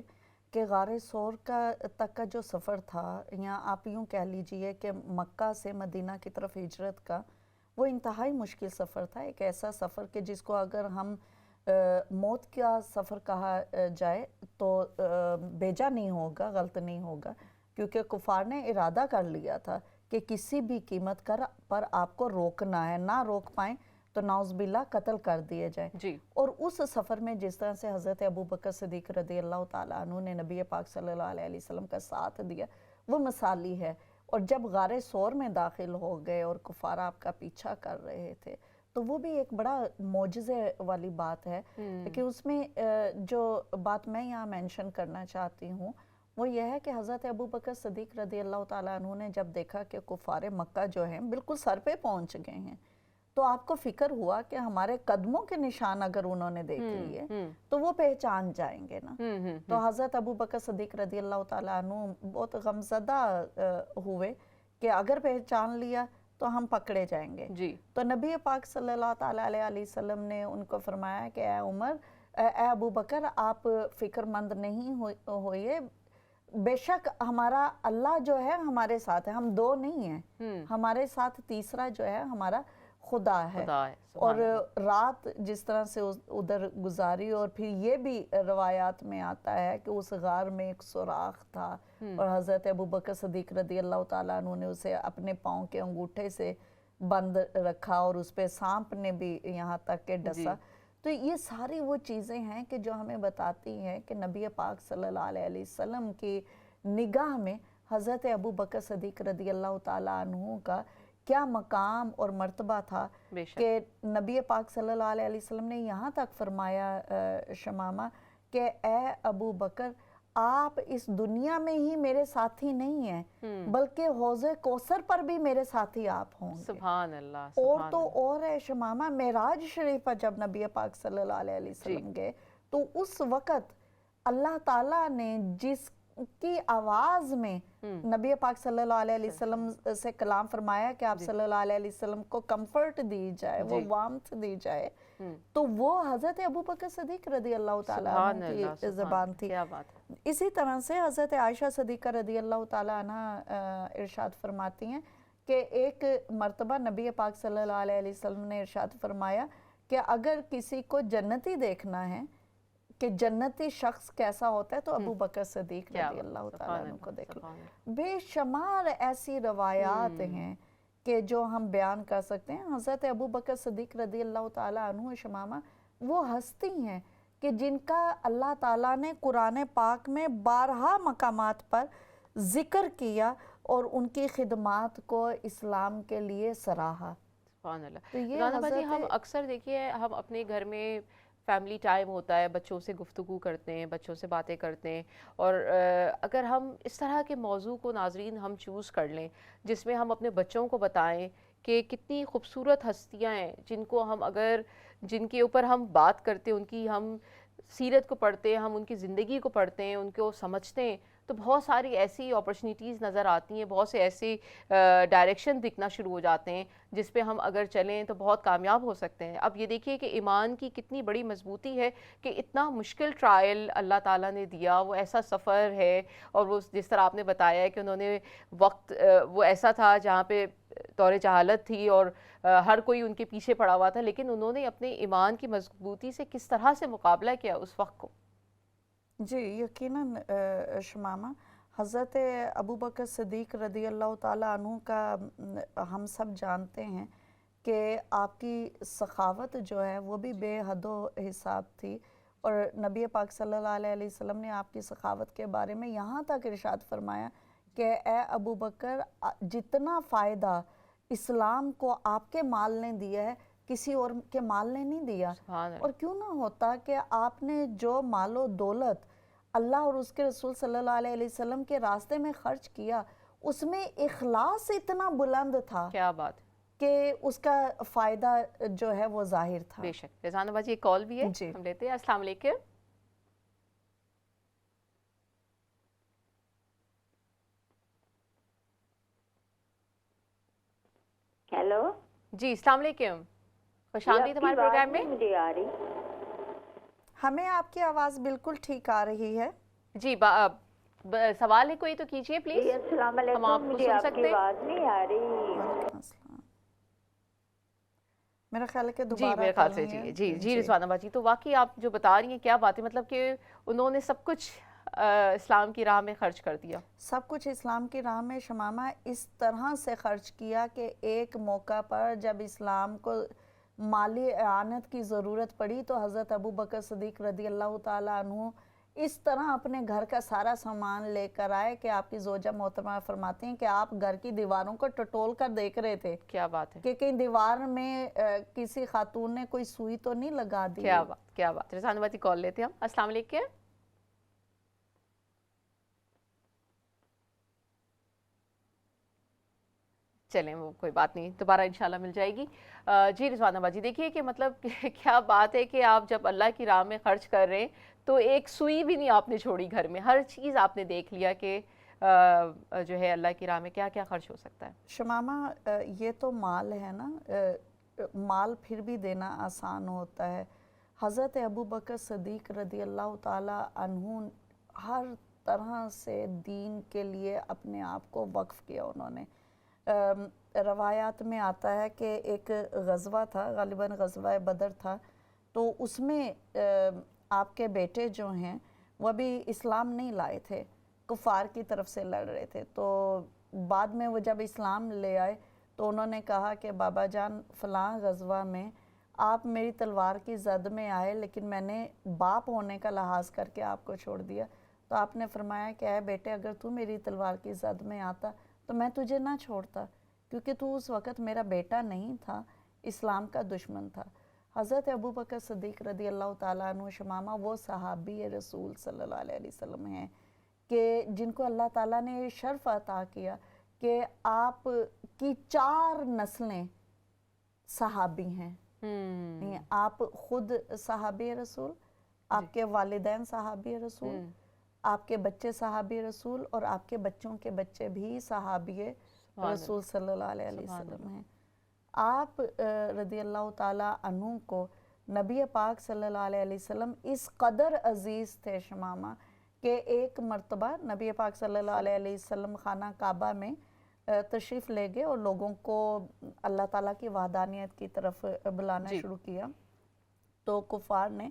کہ غار سور تک کا جو سفر تھا, یا آپ یوں کہہ لیجئے کہ مکہ سے مدینہ کی طرف ہجرت کا, وہ انتہائی مشکل سفر تھا. ایک ایسا سفر کہ جس کو اگر ہم موت کا سفر کہا جائے تو بیجا نہیں ہوگا, غلط نہیں ہوگا, کیونکہ کفار نے ارادہ کر لیا تھا کہ کسی بھی قیمت پر آپ کو روکنا ہے, نہ روک پائیں تو نعوذ باللہ قتل کر دیے جائیں. جی. اور اس سفر میں جس طرح سے حضرت ابوبکر صدیق رضی اللہ تعالیٰ عنہ نے نبی پاک صلی اللہ علیہ وسلم کا ساتھ دیا, وہ مثالی ہے. اور جب غار سور میں داخل ہو گئے اور کفار آپ کا پیچھا کر رہے تھے, تو وہ بھی ایک بڑا معجزے والی بات ہے. کہ اس میں جو بات میں یہاں مینشن کرنا چاہتی ہوں وہ یہ ہے کہ حضرت ابوبکر صدیق رضی اللہ تعالیٰ عنہ نے جب دیکھا کہ کفار مکہ جو ہیں بالکل سر پہ پہنچ گئے ہیں, تو آپ کو فکر ہوا کہ ہمارے قدموں کے نشان اگر انہوں نے دیکھ لیے تو وہ پہچان جائیں گے نا. تو حضرت ابوبکر صدیق رضی اللہ تعالیٰ عنہ بہت غمزدہ ہوئے کہ اگر پہچان لیا تو ہم پکڑے جائیں گے. جی. تو نبی پاک صلی اللہ تعالیٰ علیہ وسلم نے ان کو فرمایا کہ اے عمر, اے ابوبکر, آپ فکر مند نہیں ہوئے, بے شک ہمارا اللہ جو ہے ہمارے ساتھ ہے, ہم دو نہیں ہیں, ہمارے ساتھ تیسرا جو ہے ہمارا خدا ہے. اور رات جس طرح سے ادھر گزاری, اور پھر یہ بھی روایات میں آتا ہے کہ اس غار میں ایک سوراخ تھا اور حضرت ابوبکر صدیق رضی اللہ تعالیٰ عنہ نے اسے اپنے پاؤں کے انگوٹھے سے بند رکھا اور اس پہ سانپ نے بھی یہاں تک کہ ڈسا. تو یہ ساری وہ چیزیں ہیں کہ جو ہمیں بتاتی ہیں کہ نبی پاک صلی اللہ علیہ وسلم کی نگاہ میں حضرت ابوبکر صدیق رضی اللہ تعالیٰ عنہ کا کیا مقام اور مرتبہ تھا. کہ نبی پاک صلی اللہ علیہ وسلم نے یہاں تک فرمایا شمامہ کہ اے ابوبکر, آپ اس دنیا میں ہی میرے ساتھی نہیں ہیں بلکہ حوض کوثر پر بھی میرے ساتھی آپ ہوں گے. سبحان اللہ. اور تو اور ہے شمامہ, معراج شریف پر جب نبی پاک صلی اللہ علیہ وسلم گئے تو اس وقت اللہ تعالیٰ نے جس کی آواز میں نبی پاک صلی اللہ علیہ وسلم سے کلام فرمایا کہ آپ صلی اللہ علیہ وسلم کو کمفرٹ دی جائے, وہ وارمتھ دی جائے, تو وہ حضرت ابوبکر صدیق رضی اللہ تعالیٰ عنہ کی زبان تھی. اسی طرح سے حضرت عائشہ صدیقہ رضی اللہ تعالیٰ عنہ ارشاد فرماتی ہیں کہ ایک مرتبہ نبی پاک صلی اللہ علیہ وسلم نے ارشاد فرمایا کہ اگر کسی کو جنتی دیکھنا ہے کہ جنتی شخص کیسا ہوتا ہے تو ابوبکر صدیق رضی اللہ تعالیٰ عنہ کو دیکھ لو. بے شمار ایسی روایات ہیں کہ جو ہم بیان کر سکتے ہیں. حضرت ابوبکر صدیق رضی اللہ تعالیٰ عنہ شمامہ وہ ہستی ہیں کہ جن کا اللہ تعالیٰ نے قرآن پاک میں بارہا مقامات پر ذکر کیا اور ان کی خدمات کو اسلام کے لیے سراہا. سبحان اللہ. رانا جی, ہم اکثر دیکھیے ہم اپنے گھر میں فیملی ٹائم ہوتا ہے, بچوں سے گفتگو کرتے ہیں, بچوں سے باتیں کرتے ہیں, اور اگر ہم اس طرح کے موضوع کو ناظرین ہم چوز کر لیں جس میں ہم اپنے بچوں کو بتائیں کہ کتنی خوبصورت ہستیاں ہیں جن کے اوپر ہم بات کرتے ہیں, ان کی ہم سیرت کو پڑھتے ہیں, ہم ان کی زندگی کو پڑھتے ہیں, ان کو سمجھتے ہیں, تو بہت ساری ایسی اپرچونیٹیز نظر آتی ہیں, بہت سے ایسے ڈائریکشن دکھنا شروع ہو جاتے ہیں جس پہ ہم اگر چلیں تو بہت کامیاب ہو سکتے ہیں. اب یہ دیکھیے کہ ایمان کی کتنی بڑی مضبوطی ہے کہ اتنا مشکل ٹرائل اللہ تعالیٰ نے دیا, وہ ایسا سفر ہے, اور وہ جس طرح آپ نے بتایا ہے کہ انہوں نے وقت وہ ایسا تھا جہاں پہ دور جہالت تھی اور ہر کوئی ان کے پیچھے پڑا ہوا تھا, لیکن انہوں نے اپنے ایمان کی مضبوطی سے کس طرح سے مقابلہ کیا اس وقت کو. جی یقیناً شمامہ, حضرت ابو بکر صدیق رضی اللہ تعالیٰ عنہ کا ہم سب جانتے ہیں کہ آپ کی سخاوت جو ہے وہ بھی بے حد و حساب تھی، اور نبی پاک صلی اللہ علیہ وسلم نے آپ کی سخاوت کے بارے میں یہاں تک ارشاد فرمایا کہ اے ابو بکر، جتنا فائدہ اسلام کو آپ کے مال نے دیا ہے کسی اور کے مال نے نہیں دیا۔ سبحان اللہ۔ اور کیوں نہ ہوتا کہ آپ نے جو مال و دولت اللہ اور اس کے رسول صلی اللہ علیہ وسلم کے راستے میں خرچ کیا، اس میں اخلاص اتنا بلند تھا کیا بات ہے، کہ اس کا فائدہ جو ہے وہ ظاہر تھا۔ بے شک۔ رضوانہ باجی ایک کال بھی ہے، جی ہم لیتے ہیں۔ السلام علیکم۔ ہیلو جی السلام علیکم، خوش آمدید ہمارے پروگرام میں۔ مجھے آ رہی ہمیں آپ کی آواز بالکل ٹھیک آ رہی ہے۔ جی سوال ہے کوئی تو کیجئے پلیز، جی السلام ہم آپ علیکم، کو مجھے سن آپ سکتے کی ہیں؟ آواز نہیں آ رہی۔ وعلیکم السلام۔ میرا خیال ہے کہ جی دوبارہ میرے خیال کر سے رہی ہیں۔ جی رضوانہ باجی، تو واقعی آپ جو بتا رہی ہیں کیا بات ہے، مطلب کہ انہوں نے سب کچھ اسلام کی راہ میں خرچ کر دیا۔ سب کچھ اسلام کی راہ میں شمامہ اس طرح سے خرچ کیا کہ ایک موقع پر جب اسلام کو مالی اعانت کی ضرورت پڑی تو حضرت ابو بکر صدیق رضی اللہ تعالیٰ عنہ اس طرح اپنے گھر کا سارا سامان لے کر آئے کہ آپ کی زوجہ محترمہ فرماتی ہیں کہ آپ گھر کی دیواروں کو ٹٹول کر دیکھ رہے تھے کیا بات ہے، کہ کہیں دیوار میں کسی خاتون نے کوئی سوئی تو نہیں لگا دی۔ کیا بات، کیا بات۔ رضوانہ باجی کال لیتے ہیں ہم۔ السلام علیکم۔ چلیں وہ کوئی بات نہیں، دوبارہ انشاءاللہ مل جائے گی۔ جی رضوانہ باجی دیکھیے کہ مطلب کیا بات ہے کہ آپ جب اللہ کی راہ میں خرچ کر رہے ہیں تو ایک سوئی بھی نہیں آپ نے چھوڑی گھر میں، ہر چیز آپ نے دیکھ لیا کہ جو ہے اللہ کی راہ میں کیا کیا خرچ ہو سکتا ہے۔ شمامہ یہ تو مال ہے نا، مال پھر بھی دینا آسان ہوتا ہے۔ حضرت ابو بکر صدیق رضی اللہ تعالیٰ عنہ ہر طرح سے دین کے لیے اپنے آپ کو وقف کیا انہوں نے۔ روایات میں آتا ہے کہ ایک غزوہ تھا، غالباً غزوہ بدر تھا، تو اس میں آپ کے بیٹے جو ہیں وہ بھی اسلام نہیں لائے تھے، کفار کی طرف سے لڑ رہے تھے۔ تو بعد میں وہ جب اسلام لے آئے تو انہوں نے کہا کہ بابا جان فلاں غزوہ میں آپ میری تلوار کی زد میں آئے لیکن میں نے باپ ہونے کا لحاظ کر کے آپ کو چھوڑ دیا۔ تو آپ نے فرمایا کہ اے بیٹے، اگر تو میری تلوار کی زد میں آتا تو میں تجھے نہ چھوڑتا، کیونکہ تو اس وقت میرا بیٹا نہیں تھا، اسلام کا دشمن تھا۔ حضرت ابو بکر صدیق رضی اللہ تعالیٰ عنہ شمامہ وہ صحابی رسول صلی اللہ علیہ وسلم ہیں کہ جن کو اللہ تعالیٰ نے شرف عطا کیا کہ آپ کی 4 نسلیں صحابی ہیں۔ آپ خود صحابی رسول، آپ کے والدین صحابی رسول، آپ کے بچے صحابی رسول، اور آپ کے بچوں کے بچے بھی صحابی رسول صلی اللہ علیہ وسلم ہیں۔ آپ رضی اللہ تعالیٰ عنہ کو نبی پاک صلی اللہ علیہ وسلم اس قدر عزیز تھے شمامہ کہ ایک مرتبہ نبی پاک صلی اللہ علیہ وسلم خانہ کعبہ میں تشریف لے گئے اور لوگوں کو اللہ تعالیٰ کی وحدانیت کی طرف بلانا شروع کیا۔ تو کفار نے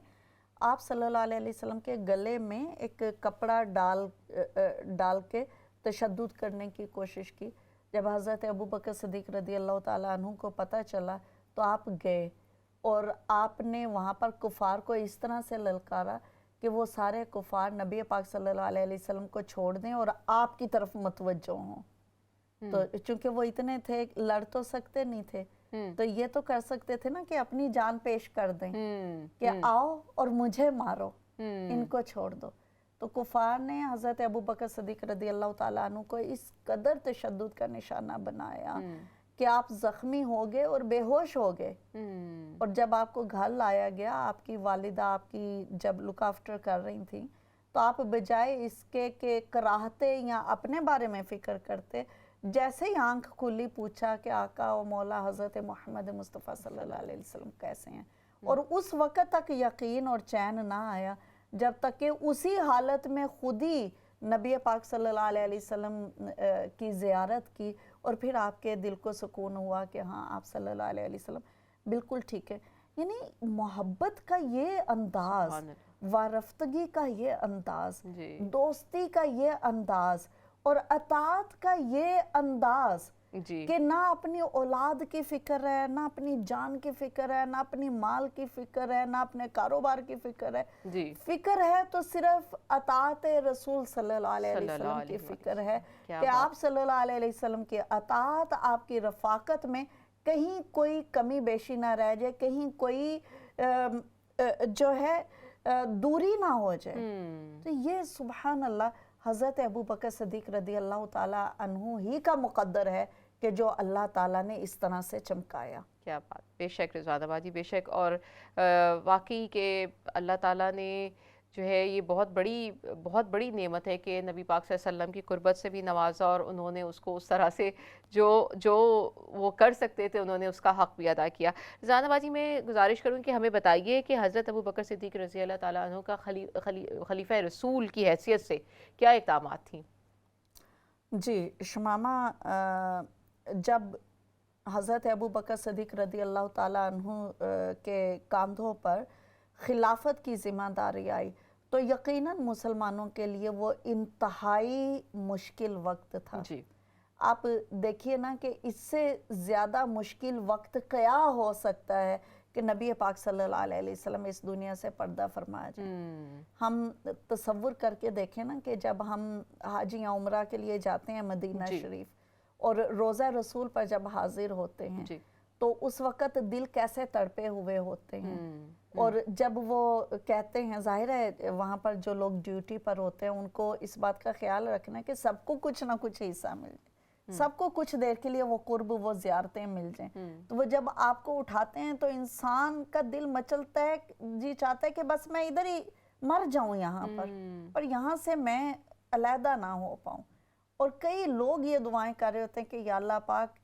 آپ صلی اللہ علیہ وسلم کے گلے میں ایک کپڑا ڈال کے تشدد کرنے کی کوشش کی۔ جب حضرت ابو بکر صدیق رضی اللہ تعالیٰ عنہ کو پتہ چلا تو آپ گئے اور آپ نے وہاں پر کفار کو اس طرح سے للکارا کہ وہ سارے کفار نبی پاک صلی اللہ علیہ وسلم کو چھوڑ دیں اور آپ کی طرف متوجہ ہوں۔ تو چونکہ وہ اتنے تھے، لڑ تو سکتے نہیں تھے، تو یہ تو کر سکتے تھے نا کہ اپنی جان پیش کر دیں کہ آؤ اور مجھے مارو، ان کو چھوڑ دو۔ تو کفار نے حضرت ابو بکر صدیق رضی اللہ تعالیٰ عنہ کو اس قدر تشدد کا نشانہ بنایا کہ آپ زخمی ہو گئے اور بے ہوش ہو گئے۔ اور جب آپ کو گھر لایا گیا، آپ کی والدہ آپ کی جب لک آفٹر کر رہی تھیں، تو آپ بجائے اس کے کہ کراہتے یا اپنے بارے میں فکر کرتے، جیسے ہی آنکھ کھلی پوچھا کہ آقا و مولا حضرت محمد مصطفیٰ صلی اللہ علیہ وسلم کیسے ہیں۔ اور اس وقت تک یقین اور چین نہ آیا جب تک کہ اسی حالت میں خود ہی نبی پاک صلی اللہ علیہ وسلم کی زیارت کی اور پھر آپ کے دل کو سکون ہوا کہ ہاں آپ صلی اللہ علیہ وسلم بالکل ٹھیک ہے۔ یعنی محبت کا یہ انداز، وارفتگی کا یہ انداز، دوستی کا یہ انداز، اور اطاعت کا یہ انداز جی کہ نہ اپنی اولاد کی فکر ہے، نہ اپنی جان کی فکر ہے، نہ اپنی مال کی فکر ہے، نہ اپنے کاروبار کی فکر ہے. جی فکر ہے تو صرف اطاعت رسول صلی اللہ علیہ صلی اللہ وسلم علیہ کی فکر ہے کیا کہ بات. آپ صلی اللہ علیہ وسلم کی اطاعت، آپ کی رفاقت میں کہیں کوئی کمی بیشی نہ رہ جائے، کہیں کوئی جو ہے دوری نہ ہو جائے. تو یہ سبحان اللہ حضرت ابو بکر صدیق رضی اللہ تعالیٰ عنہ ہی کا مقدر ہے کہ جو اللہ تعالیٰ نے اس طرح سے چمکایا. کیا بات. بے شک رضوان آبادی، بے شک. اور واقعی کہ اللہ تعالیٰ نے جو ہے یہ بہت بڑی نعمت ہے کہ نبی پاک صلی اللہ علیہ وسلم کی قربت سے بھی نوازا، اور انہوں نے اس کو اس طرح سے جو وہ کر سکتے تھے انہوں نے اس کا حق بھی ادا کیا. رضوان آبادی میں گزارش کروں کہ ہمیں بتائیے کہ حضرت ابو بکر صدیق رضی اللہ تعالیٰ عنہ کا خلیفہ رسول کی حیثیت سے کیا اقدامات تھیں؟ جی شمامہ، جب حضرت ابو بکر صدیق رضی اللہ تعالیٰ عنہ کے کاندھوں پر خلافت کی ذمہ داری آئی تو یقیناً مسلمانوں کے لیے وہ انتہائی مشکل وقت تھا. جی آپ دیکھیے نا کہ اس سے زیادہ مشکل وقت کیا ہو سکتا ہے کہ نبی پاک صلی اللہ علیہ وسلم اس دنیا سے پردہ فرمایا جائے. ہم تصور کر کے دیکھیں نا کہ جب ہم حاجی یا عمرہ کے لیے جاتے ہیں مدینہ شریف اور روضہ رسول پر جب حاضر ہوتے ہیں تو اس وقت دل کیسے تڑپے ہوئے ہوتے ہیں. اور جب وہ کہتے ہیں، ظاہر ہے وہاں پر جو لوگ ڈیوٹی پر ہوتے ہیں ان کو اس بات کا خیال رکھنا ہے کہ سب کو کچھ نہ کچھ حصہ مل جائے، سب کو کچھ دیر کے لیے وہ قرب، وہ زیارتیں مل جائیں. تو وہ جب آپ کو اٹھاتے ہیں تو انسان کا دل مچلتا ہے، جی چاہتا ہے کہ بس میں ادھر ہی مر جاؤں یہاں پر یہاں سے میں علیحدہ نہ ہو پاؤں. اور کئی لوگ یہ دعائیں کر رہے ہوتے ہیں کہ یا اللہ پاک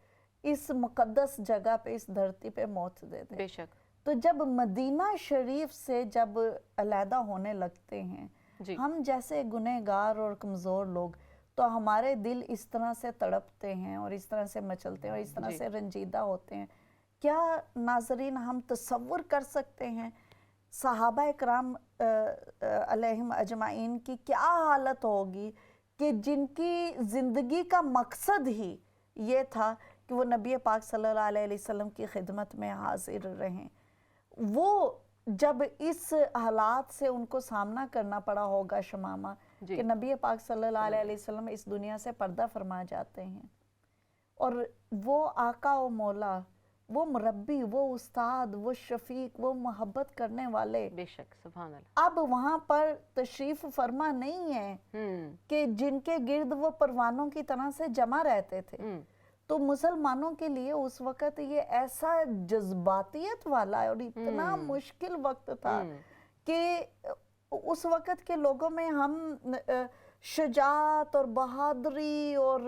اس مقدس جگہ پہ، اس دھرتی پہ موت دے دے. بے شک. تو جب مدینہ شریف سے جب علیحدہ ہونے لگتے ہیں ہم جیسے گنہگار اور کمزور لوگ، تو ہمارے دل اس طرح سے تڑپتے ہیں اور اس طرح سے مچلتے ہیں اور اس طرح سے رنجیدہ ہوتے ہیں. کیا ناظرین ہم تصور کر سکتے ہیں صحابہ اکرام علیہم اجمعین کی کیا حالت ہوگی کہ جن کی زندگی کا مقصد ہی یہ تھا کہ وہ نبی پاک صلی اللہ علیہ وسلم کی خدمت میں حاضر رہیں. وہ جب اس حالات سے ان کو سامنا کرنا پڑا ہوگا شمامہ کہ نبی پاک صلی اللہ علیہ وسلم اس دنیا سے پردہ فرما جاتے ہیں، اور وہ آقا و مولا، وہ مربی، وہ استاد، وہ شفیق، وہ محبت کرنے والے، بے شک سبحان اللہ، اب وہاں پر تشریف فرما نہیں ہے کہ جن کے گرد وہ پروانوں کی طرح سے جمع رہتے تھے. تو مسلمانوں کے لیے اس وقت یہ ایسا جذباتیت والا اور اتنا مشکل وقت تھا کہ اس وقت کے لوگوں میں ہم شجاعت اور بہادری اور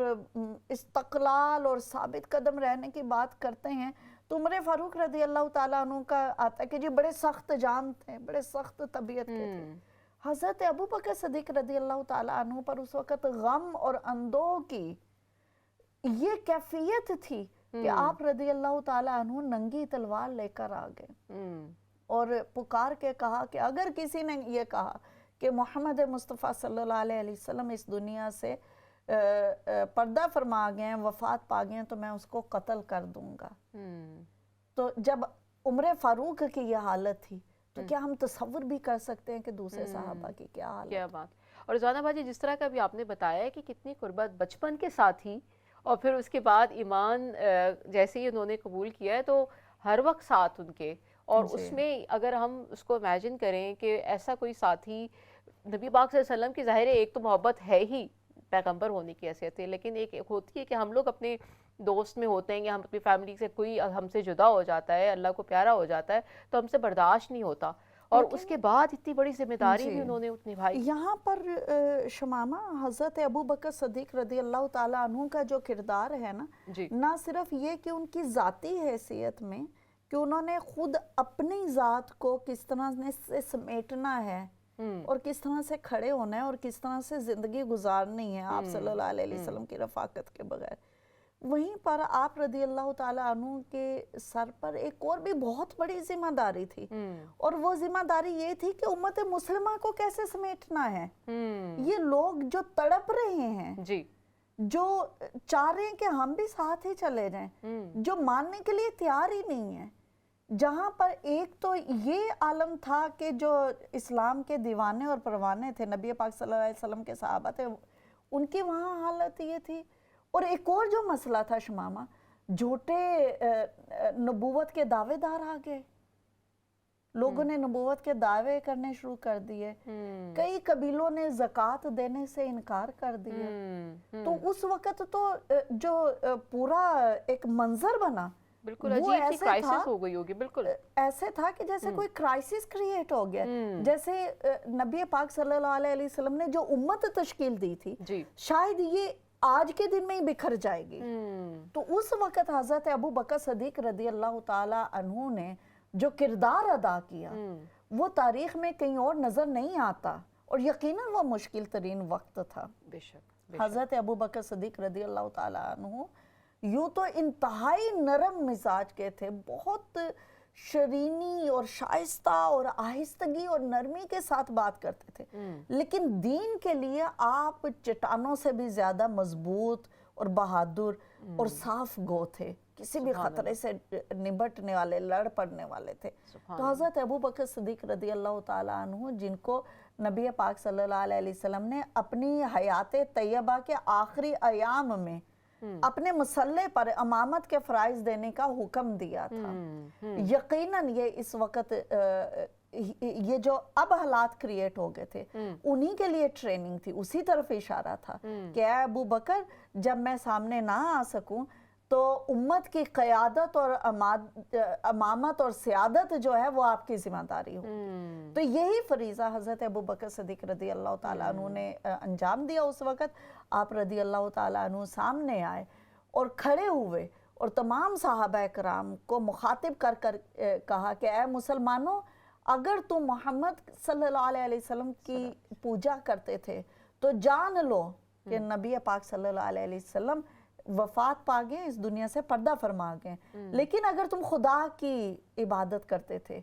استقلال اور ثابت قدم رہنے کی بات کرتے ہیں تو عمر فاروق رضی اللہ تعالیٰ عنہ کا آتا ہے کہ جی بڑے سخت جان تھے، بڑے سخت طبیعت کے تھے. حضرت ابو بکر صدیق رضی اللہ تعالیٰ عنہ پر اس وقت غم اور اندوہ کی یہ کیفیت تھی کہ آپ رضی اللہ تعالیٰ عنہ ننگی تلوار لے کر آ گئے اور پکار کے کہا کہ اگر کسی نے یہ کہا کہ محمد مصطفیٰ صلی اللہ علیہ وسلم اس دنیا سے پردہ فرما گئے ہیں، وفات پا گئے ہیں، تو میں اس کو قتل کر دوں گا. تو جب عمر فاروق کی یہ حالت تھی تو کیا ہم تصور بھی کر سکتے ہیں کہ دوسرے صحابہ کی کیا حالت؟ کیا بات. اور رضوانہ باجی جس طرح کا بھی آپ نے بتایا ہے کہ کتنی قربت بچپن کے ساتھ ہی، اور پھر اس کے بعد ایمان جیسے ہی انہوں نے قبول کیا ہے تو ہر وقت ساتھ ان کے، اور اس میں اگر ہم اس کو امیجن کریں کہ ایسا کوئی ساتھی نبی پاک صلی اللہ علیہ وسلم کی، ظاہر ہے ایک تو محبت ہے ہی پیغمبر ہونے کی حیثیت ہے، لیکن ایک ہوتی ہے کہ ہم لوگ اپنے دوست میں ہوتے ہیں یا ہم اپنی فیملی سے کوئی ہم سے جدا ہو جاتا ہے، اللہ کو پیارا ہو جاتا ہے تو ہم سے برداشت نہیں ہوتا، اور اس کے بعد اتنی بڑی ذمہ داری بھی انہوں نے نبھائی. یہاں پر شمامہ حضرت ابو بکر صدیق رضی اللہ تعالیٰ عنہ کا جو کردار ہے نا، نہ صرف یہ کہ ان کی ذاتی حیثیت میں کہ انہوں نے خود اپنی ذات کو کس طرح سے سمیٹنا ہے اور کس طرح سے کھڑے ہونا ہے اور کس طرح سے زندگی گزارنی ہے آپ صلی اللہ علیہ وسلم کی رفاقت کے بغیر، وہیں پر آپ رضی اللہ تعالیٰ عنہ کے سر پر ایک اور بھی بہت بڑی ذمہ داری تھی، اور وہ ذمہ داری یہ تھی کہ امت مسلمہ کو کیسے سمیٹنا ہے. یہ لوگ جو تڑپ رہے ہیں جو چاہ رہے ہیں کہ ہم بھی ساتھ ہی چلے جائیں، جو ماننے کے لیے تیار ہی نہیں ہے. جہاں پر ایک تو یہ عالم تھا کہ جو اسلام کے دیوانے اور پروانے تھے، نبی پاک صلی اللہ علیہ وسلم کے صحابہ تھے، ان کی وہاں حالت یہ تھی. اور ایک اور جو مسئلہ تھا شمامہ، جھوٹے نبوت کے دعوے دار آ گئے. لوگوں نے نبوت کے دعوے کرنے شروع کر دیے. کئی قبیلوں نے زکوٰۃ دینے سے انکار کر دیا. تو اس وقت تو جو پورا ایک منظر بنا، بالکل عجیب سی کرائسس ہو گئی ہوگی. بالکل ایسے تھا کہ جیسے کوئی کرائسس کریٹ ہو گیا. جیسے نبی پاک صلی اللہ علیہ وسلم نے جو امت تشکیل دی تھی، شاید یہ آج کے دن میں ہی بکھر جائے گی. تو اس وقت حضرت ابو بکر صدیق رضی اللہ تعالی عنہ نے جو کردار ادا کیا، وہ تاریخ میں کہیں اور نظر نہیں آتا، اور یقیناً وہ مشکل ترین وقت تھا. بے شک. حضرت ابو بکر صدیق رضی اللہ تعالی عنہ یوں تو انتہائی نرم مزاج کے تھے، بہت شرینی اور شائستہ اور آہستگی اور نرمی کے ساتھ بات کرتے تھے. لیکن دین کے لیے آپ چٹانوں سے بھی زیادہ مضبوط اور بہادر اور صاف گو تھے. کسی بھی خطرے سے نبٹنے والے، لڑ پڑنے والے تھے. تو حضرت ابو بکر صدیق رضی اللہ تعالیٰ عنہ، جن کو نبی پاک صلی اللہ علیہ وسلم نے اپنی حیات طیبہ کے آخری ایام میں اپنے مسلح پر امامت کے فرائض دینے کا حکم دیا تھا. یقیناً یہ اس وقت یہ جو اب حالات کریٹ ہو گئے تھے، انہی کے لیے ٹریننگ تھی، اسی طرف اشارہ تھا کہ اے ابو بکر، جب میں سامنے نہ آ سکوں تو امت کی قیادت اور امامت اور سیادت جو ہے وہ آپ کی ذمہ داری ہو. تو یہی فریضہ حضرت ابو بکر صدیق رضی اللہ تعالیٰ عنہ نے انجام دیا. اس وقت آپ رضی اللہ تعالیٰ عنہ سامنے آئے اور کھڑے ہوئے اور تمام صحابہ کرام کو مخاطب کر کر کہا کہ اے مسلمانوں، اگر تم محمد صلی اللہ علیہ وسلم کی پوجا کرتے تھے تو جان لو کہ نبی پاک صلی اللہ علیہ وسلم وفات پا گئے، اس دنیا سے پردہ فرما گئے. لیکن اگر تم خدا کی عبادت کرتے تھے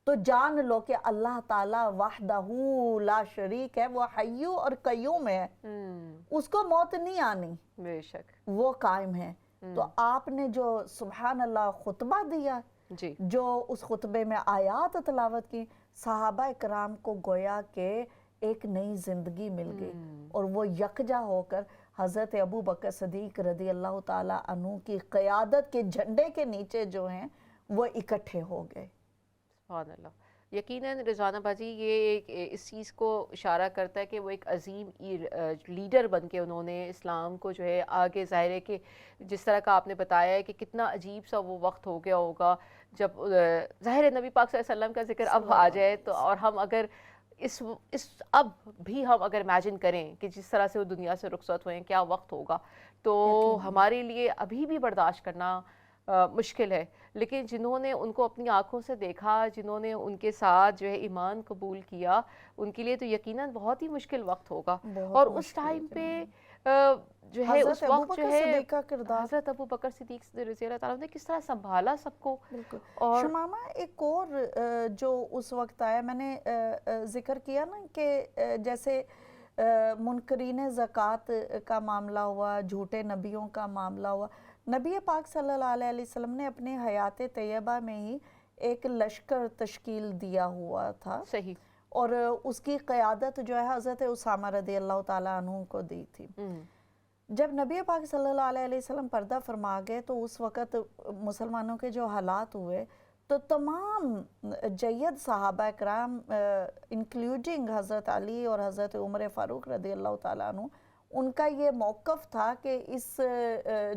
تو جان لو کہ اللہ تعالیٰ وحدہ لا شریک ہے، وہ حی اور قیوم ہے، اس کو موت نہیں آنی، بے شک وہ قائم ہے. تو آپ نے جو سبحان اللہ خطبہ دیا، جو اس خطبے میں آیات تلاوت کی، صحابہ کرام کو گویا کہ ایک نئی زندگی مل گئی، اور وہ یکجا ہو کر حضرت ابو بکر صدیق رضی اللہ تعالیٰ عنہ کی قیادت کے جھنڈے کے نیچے جو ہیں وہ اکٹھے ہو گئے. سبحان اللہ. یقیناً رضوانہ باجی یہ اس چیز کو اشارہ کرتا ہے کہ وہ ایک عظیم لیڈر بن کے انہوں نے اسلام کو جو ہے آگے، ظاہر ہے کہ جس طرح کا آپ نے بتایا ہے کہ کتنا عجیب سا وہ وقت ہو گیا ہوگا جب ظاہر ہے نبی پاک صلی اللہ علیہ وسلم کا ذکر اب آ جائے تو، اور ہم اگر اس اب بھی ہم اگر امیجن کریں کہ جس طرح سے وہ دنیا سے رخصت ہوئے ہیں، کیا وقت ہوگا، تو ہمارے لیے ابھی بھی برداشت کرنا مشکل ہے. لیکن جنہوں نے ان کو اپنی آنکھوں سے دیکھا، جنہوں نے ان کے ساتھ جو ہے ایمان قبول کیا، ان کے لیے تو یقیناً بہت ہی مشکل وقت ہوگا. اور اس ٹائم پہ جو ہے اس وقت جو ہے حضرت ابو بکر صدیق رضی اللہ تعالیٰ نے کس طرح سنبھالا سب کو. اور شمامہ ایک اور جو اس وقت آیا، میں نے ذکر کیا نا کہ جیسے منکرین زکوٰۃ کا معاملہ ہوا، جھوٹے نبیوں کا معاملہ ہوا. نبی پاک صلی اللہ علیہ وسلم نے اپنے حیات طیبہ میں ہی ایک لشکر تشکیل دیا ہوا تھا، صحیح، اور اس کی قیادت جو ہے حضرت اسامہ رضی اللہ تعالیٰ عنہ کو دی تھی. جب نبی پاک صلی اللہ علیہ وسلم پردہ فرما گئے تو اس وقت مسلمانوں کے جو حالات ہوئے تو تمام جید صحابہ کرام انکلوڈنگ حضرت علی اور حضرت عمر فاروق رضی اللہ تعالیٰ عنہ، ان کا یہ موقف تھا کہ اس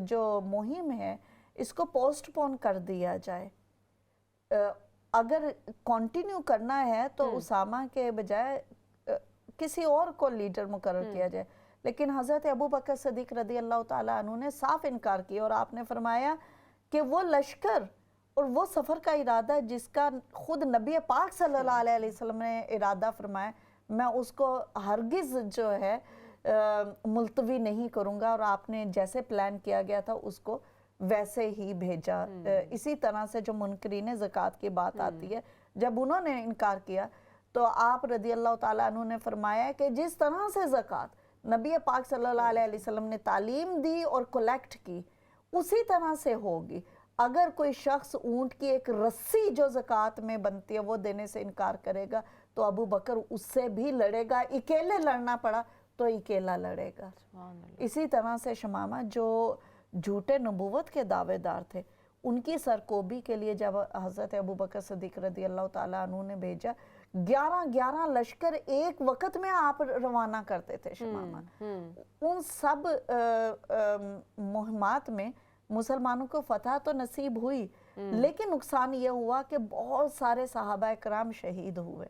جو مہم ہے اس کو پوسٹ پون کر دیا جائے. اگر کنٹینیو کرنا ہے تو اسامہ کے بجائے کسی اور کو لیڈر مقرر کیا جائے. لیکن حضرت ابو بکر صدیق رضی اللہ تعالیٰ عنہ نے صاف انکار کیا، اور آپ نے فرمایا کہ وہ لشکر اور وہ سفر کا ارادہ جس کا خود نبی پاک صلی اللہ علیہ وسلم نے ارادہ فرمایا، میں اس کو ہرگز جو ہے ملتوی نہیں کروں گا، اور آپ نے جیسے پلان کیا گیا تھا اس کو ویسے ہی بھیجا. اسی طرح سے جو منکرین زکوٰۃ کی بات آتی ہے، جب انہوں نے انکار کیا تو آپ رضی اللہ تعالیٰ عنہ نے فرمایا کہ جس طرح سے زکوٰۃ نبی پاک صلی اللہ علیہ وسلم نے تعلیم دی اور کولیکٹ کی، اسی طرح سے ہوگی۔ اگر کوئی شخص اونٹ کی ایک رسی جو زکوٰۃ میں بنتی ہے وہ دینے سے انکار کرے گا تو ابو بکر اس سے بھی لڑے گا، اکیلے لڑنا پڑا تو اکیلا لڑے گا۔ اسی طرح سے شمامہ جو جھوٹے نبوت کے دعوے دار تھے، ان کی سرکوبی کے لیے جب حضرت ابو بکر صدیق رضی اللہ تعالیٰ عنہ نے بھیجا، 11 لشکر ایک وقت میں آپ روانہ کرتے تھے شمامہ۔ ان سب مہمات میں مسلمانوں کو فتح تو نصیب ہوئی، لیکن نقصان یہ ہوا کہ بہت سارے صحابہ کرام شہید ہوئے۔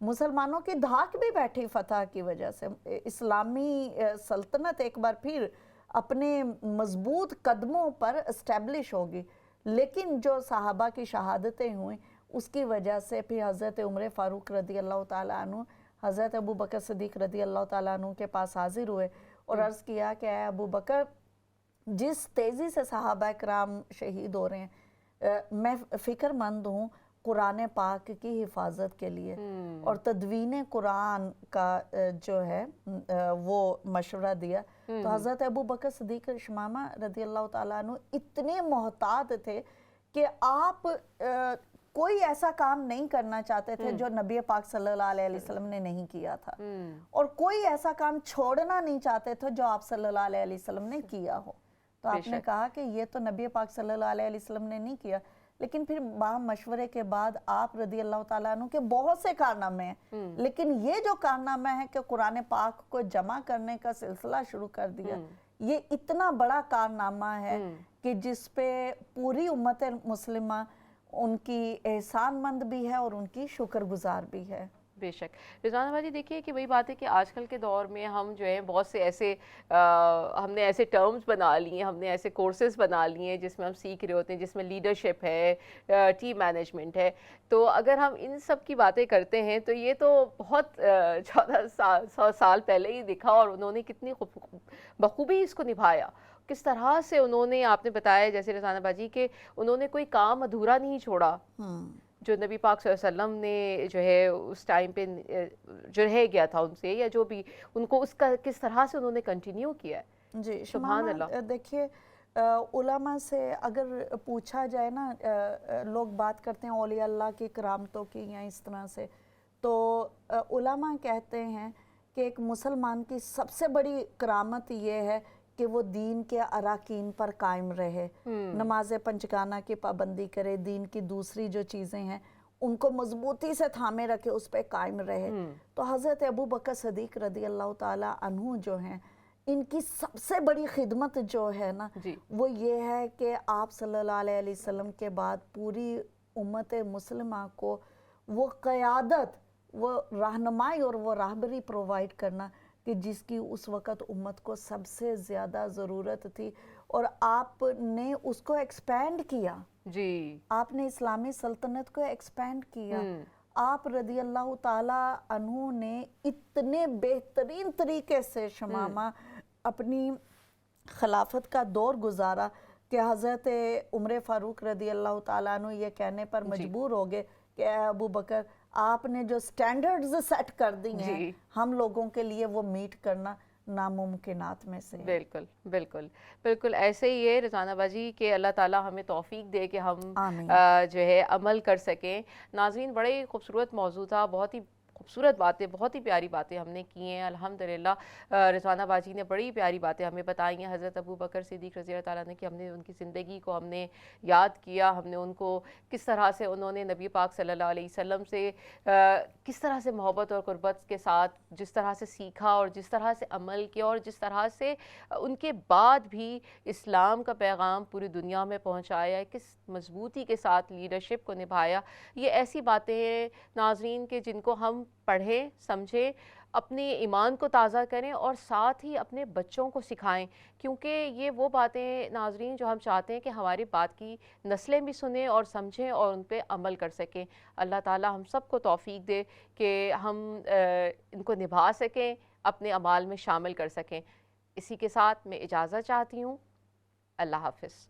مسلمانوں کی دھاک بھی بیٹھی فتح کی وجہ سے، اسلامی سلطنت ایک بار پھر اپنے مضبوط قدموں پر اسٹیبلش ہوگی، لیکن جو صحابہ کی شہادتیں ہوئیں اس کی وجہ سے پھر حضرت عمر فاروق رضی اللہ تعالیٰ عنہ حضرت ابو بکر صدیق رضی اللہ تعالیٰ عنہ کے پاس حاضر ہوئے اور عرض کیا کہ اے ابو بکر، جس تیزی سے صحابہ کرام شہید ہو رہے ہیں، میں فکر مند ہوں قرآن پاک کی حفاظت کے لیے اور تدوین قرآن کا جو ہے وہ مشورہ دیا۔ تو حضرت ابو بکر صدیق شمامہ رضی اللہ تعالیٰ عنہ اتنے محتاط تھے کہ آپ کوئی ایسا کام نہیں کرنا چاہتے تھے جو نبی پاک صلی اللہ علیہ وسلم نے نہیں کیا تھا، اور کوئی ایسا کام چھوڑنا نہیں چاہتے تھے جو آپ صلی اللہ علیہ وسلم نے کیا ہو۔ تو آپ نے کہا کہ یہ تو نبی پاک صلی اللہ علیہ وسلم نے نہیں کیا، لیکن پھر باہم مشورے کے بعد آپ رضی اللہ تعالیٰ عنہ کے بہت سے کارنامے ہیں، لیکن یہ جو کارنامہ ہے کہ قرآن پاک کو جمع کرنے کا سلسلہ شروع کر دیا، یہ اتنا بڑا کارنامہ ہے کہ جس پہ پوری امت مسلمہ ان کی احسان مند بھی ہے اور ان کی شکر گزار بھی ہے۔ بے شک رضوانہ باجی، دیکھیے کہ وہی بات ہے کہ آج کل کے دور میں ہم جو ہیں بہت سے ایسے ہم نے ایسے ٹرمز بنا لیے، ہم نے ایسے کورسز بنا لیے ہیں جس میں ہم سیکھ رہے ہوتے ہیں، جس میں لیڈرشپ ہے، ٹیم مینجمنٹ ہے۔ تو اگر ہم ان سب کی باتیں کرتے ہیں تو یہ تو بہت 1400 سال پہلے ہی دکھا، اور انہوں نے کتنی بخوبی اس کو نبھایا، کس طرح سے انہوں نے، آپ نے بتایا جیسے رضوانہ باجی کہ انہوں نے کوئی کام ادھورا نہیں چھوڑا جو نبی پاک صلی اللہ علیہ وسلم نے جو ہے اس ٹائم پہ جو رہ گیا تھا ان سے، یا جو بھی ان کو اس کا کس طرح سے انہوں نے کنٹینیو کیا ہے۔ جی سبحان اللہ۔ دیکھیے علماء سے اگر پوچھا جائے نا، لوگ بات کرتے ہیں اولیاء اللہ کی کرامتوں کی یا اس طرح سے، تو علماء کہتے ہیں کہ ایک مسلمان کی سب سے بڑی کرامت یہ ہے کہ وہ دین کے اراکین پر قائم رہے، نماز پنجگانہ کی پابندی کرے، دین کی دوسری جو چیزیں ہیں ان کو مضبوطی سے تھامے رکھے، اس پہ قائم رہے۔ تو حضرت ابو بکر صدیق رضی اللہ تعالیٰ عنہ جو ہیں، ان کی سب سے بڑی خدمت جو ہے نا وہ یہ ہے کہ آپ صلی اللہ علیہ وسلم کے بعد پوری امت مسلمہ کو وہ قیادت، وہ رہنمائی اور وہ راہبری پرووائیڈ کرنا کہ جس کی اس وقت امت کو سب سے زیادہ ضرورت تھی، اور آپ نے اس کو ایکسپینڈ کیا۔ جی، آپ نے اسلامی سلطنت کو ایکسپینڈ کیا۔ آپ رضی اللہ تعالیٰ عنہ نے اتنے بہترین طریقے سے شمامہ اپنی خلافت کا دور گزارا کہ حضرت عمر فاروق رضی اللہ تعالیٰ عنہ یہ کہنے پر مجبور ہو گئے کہ اے ابو بکر، آپ نے جو سٹینڈرڈز سیٹ کر دی ہیں ہم لوگوں کے لیے وہ میٹ کرنا ناممکنات میں سے۔ بالکل بالکل بالکل ایسے ہی ہے رضوانہ باجی کہ اللہ تعالیٰ ہمیں توفیق دے کہ ہم جو ہے عمل کر سکیں۔ ناظرین، بڑے ہی خوبصورت موضوع تھا، بہت ہی خوبصورت باتیں، بہت ہی پیاری باتیں ہم نے کی ہیں الحمدللہ۔ رضوانہ باجی نے بڑی پیاری باتیں ہمیں بتائی ہیں حضرت ابو بکر صدیق رضی اللہ تعالیٰ نے، کہ ہم نے ان کی زندگی کو ہم نے یاد کیا، ہم نے ان کو کس طرح سے انہوں نے نبی پاک صلی اللہ علیہ وسلم سے کس طرح سے محبت اور قربت کے ساتھ جس طرح سے سیکھا اور جس طرح سے عمل کیا، اور جس طرح سے ان کے بعد بھی اسلام کا پیغام پوری دنیا میں پہنچایا، کس مضبوطی کے ساتھ لیڈرشپ کو نبھایا۔ یہ ایسی باتیں ہیں ناظرین کہ جن کو ہم پڑھیں، سمجھیں، اپنے ایمان کو تازہ کریں اور ساتھ ہی اپنے بچوں کو سکھائیں، کیونکہ یہ وہ باتیں ناظرین جو ہم چاہتے ہیں کہ ہماری بات کی نسلیں بھی سنیں اور سمجھیں اور ان پہ عمل کر سکیں۔ اللہ تعالیٰ ہم سب کو توفیق دے کہ ہم ان کو نبھا سکیں، اپنے اعمال میں شامل کر سکیں۔ اسی کے ساتھ میں اجازت چاہتی ہوں۔ اللہ حافظ۔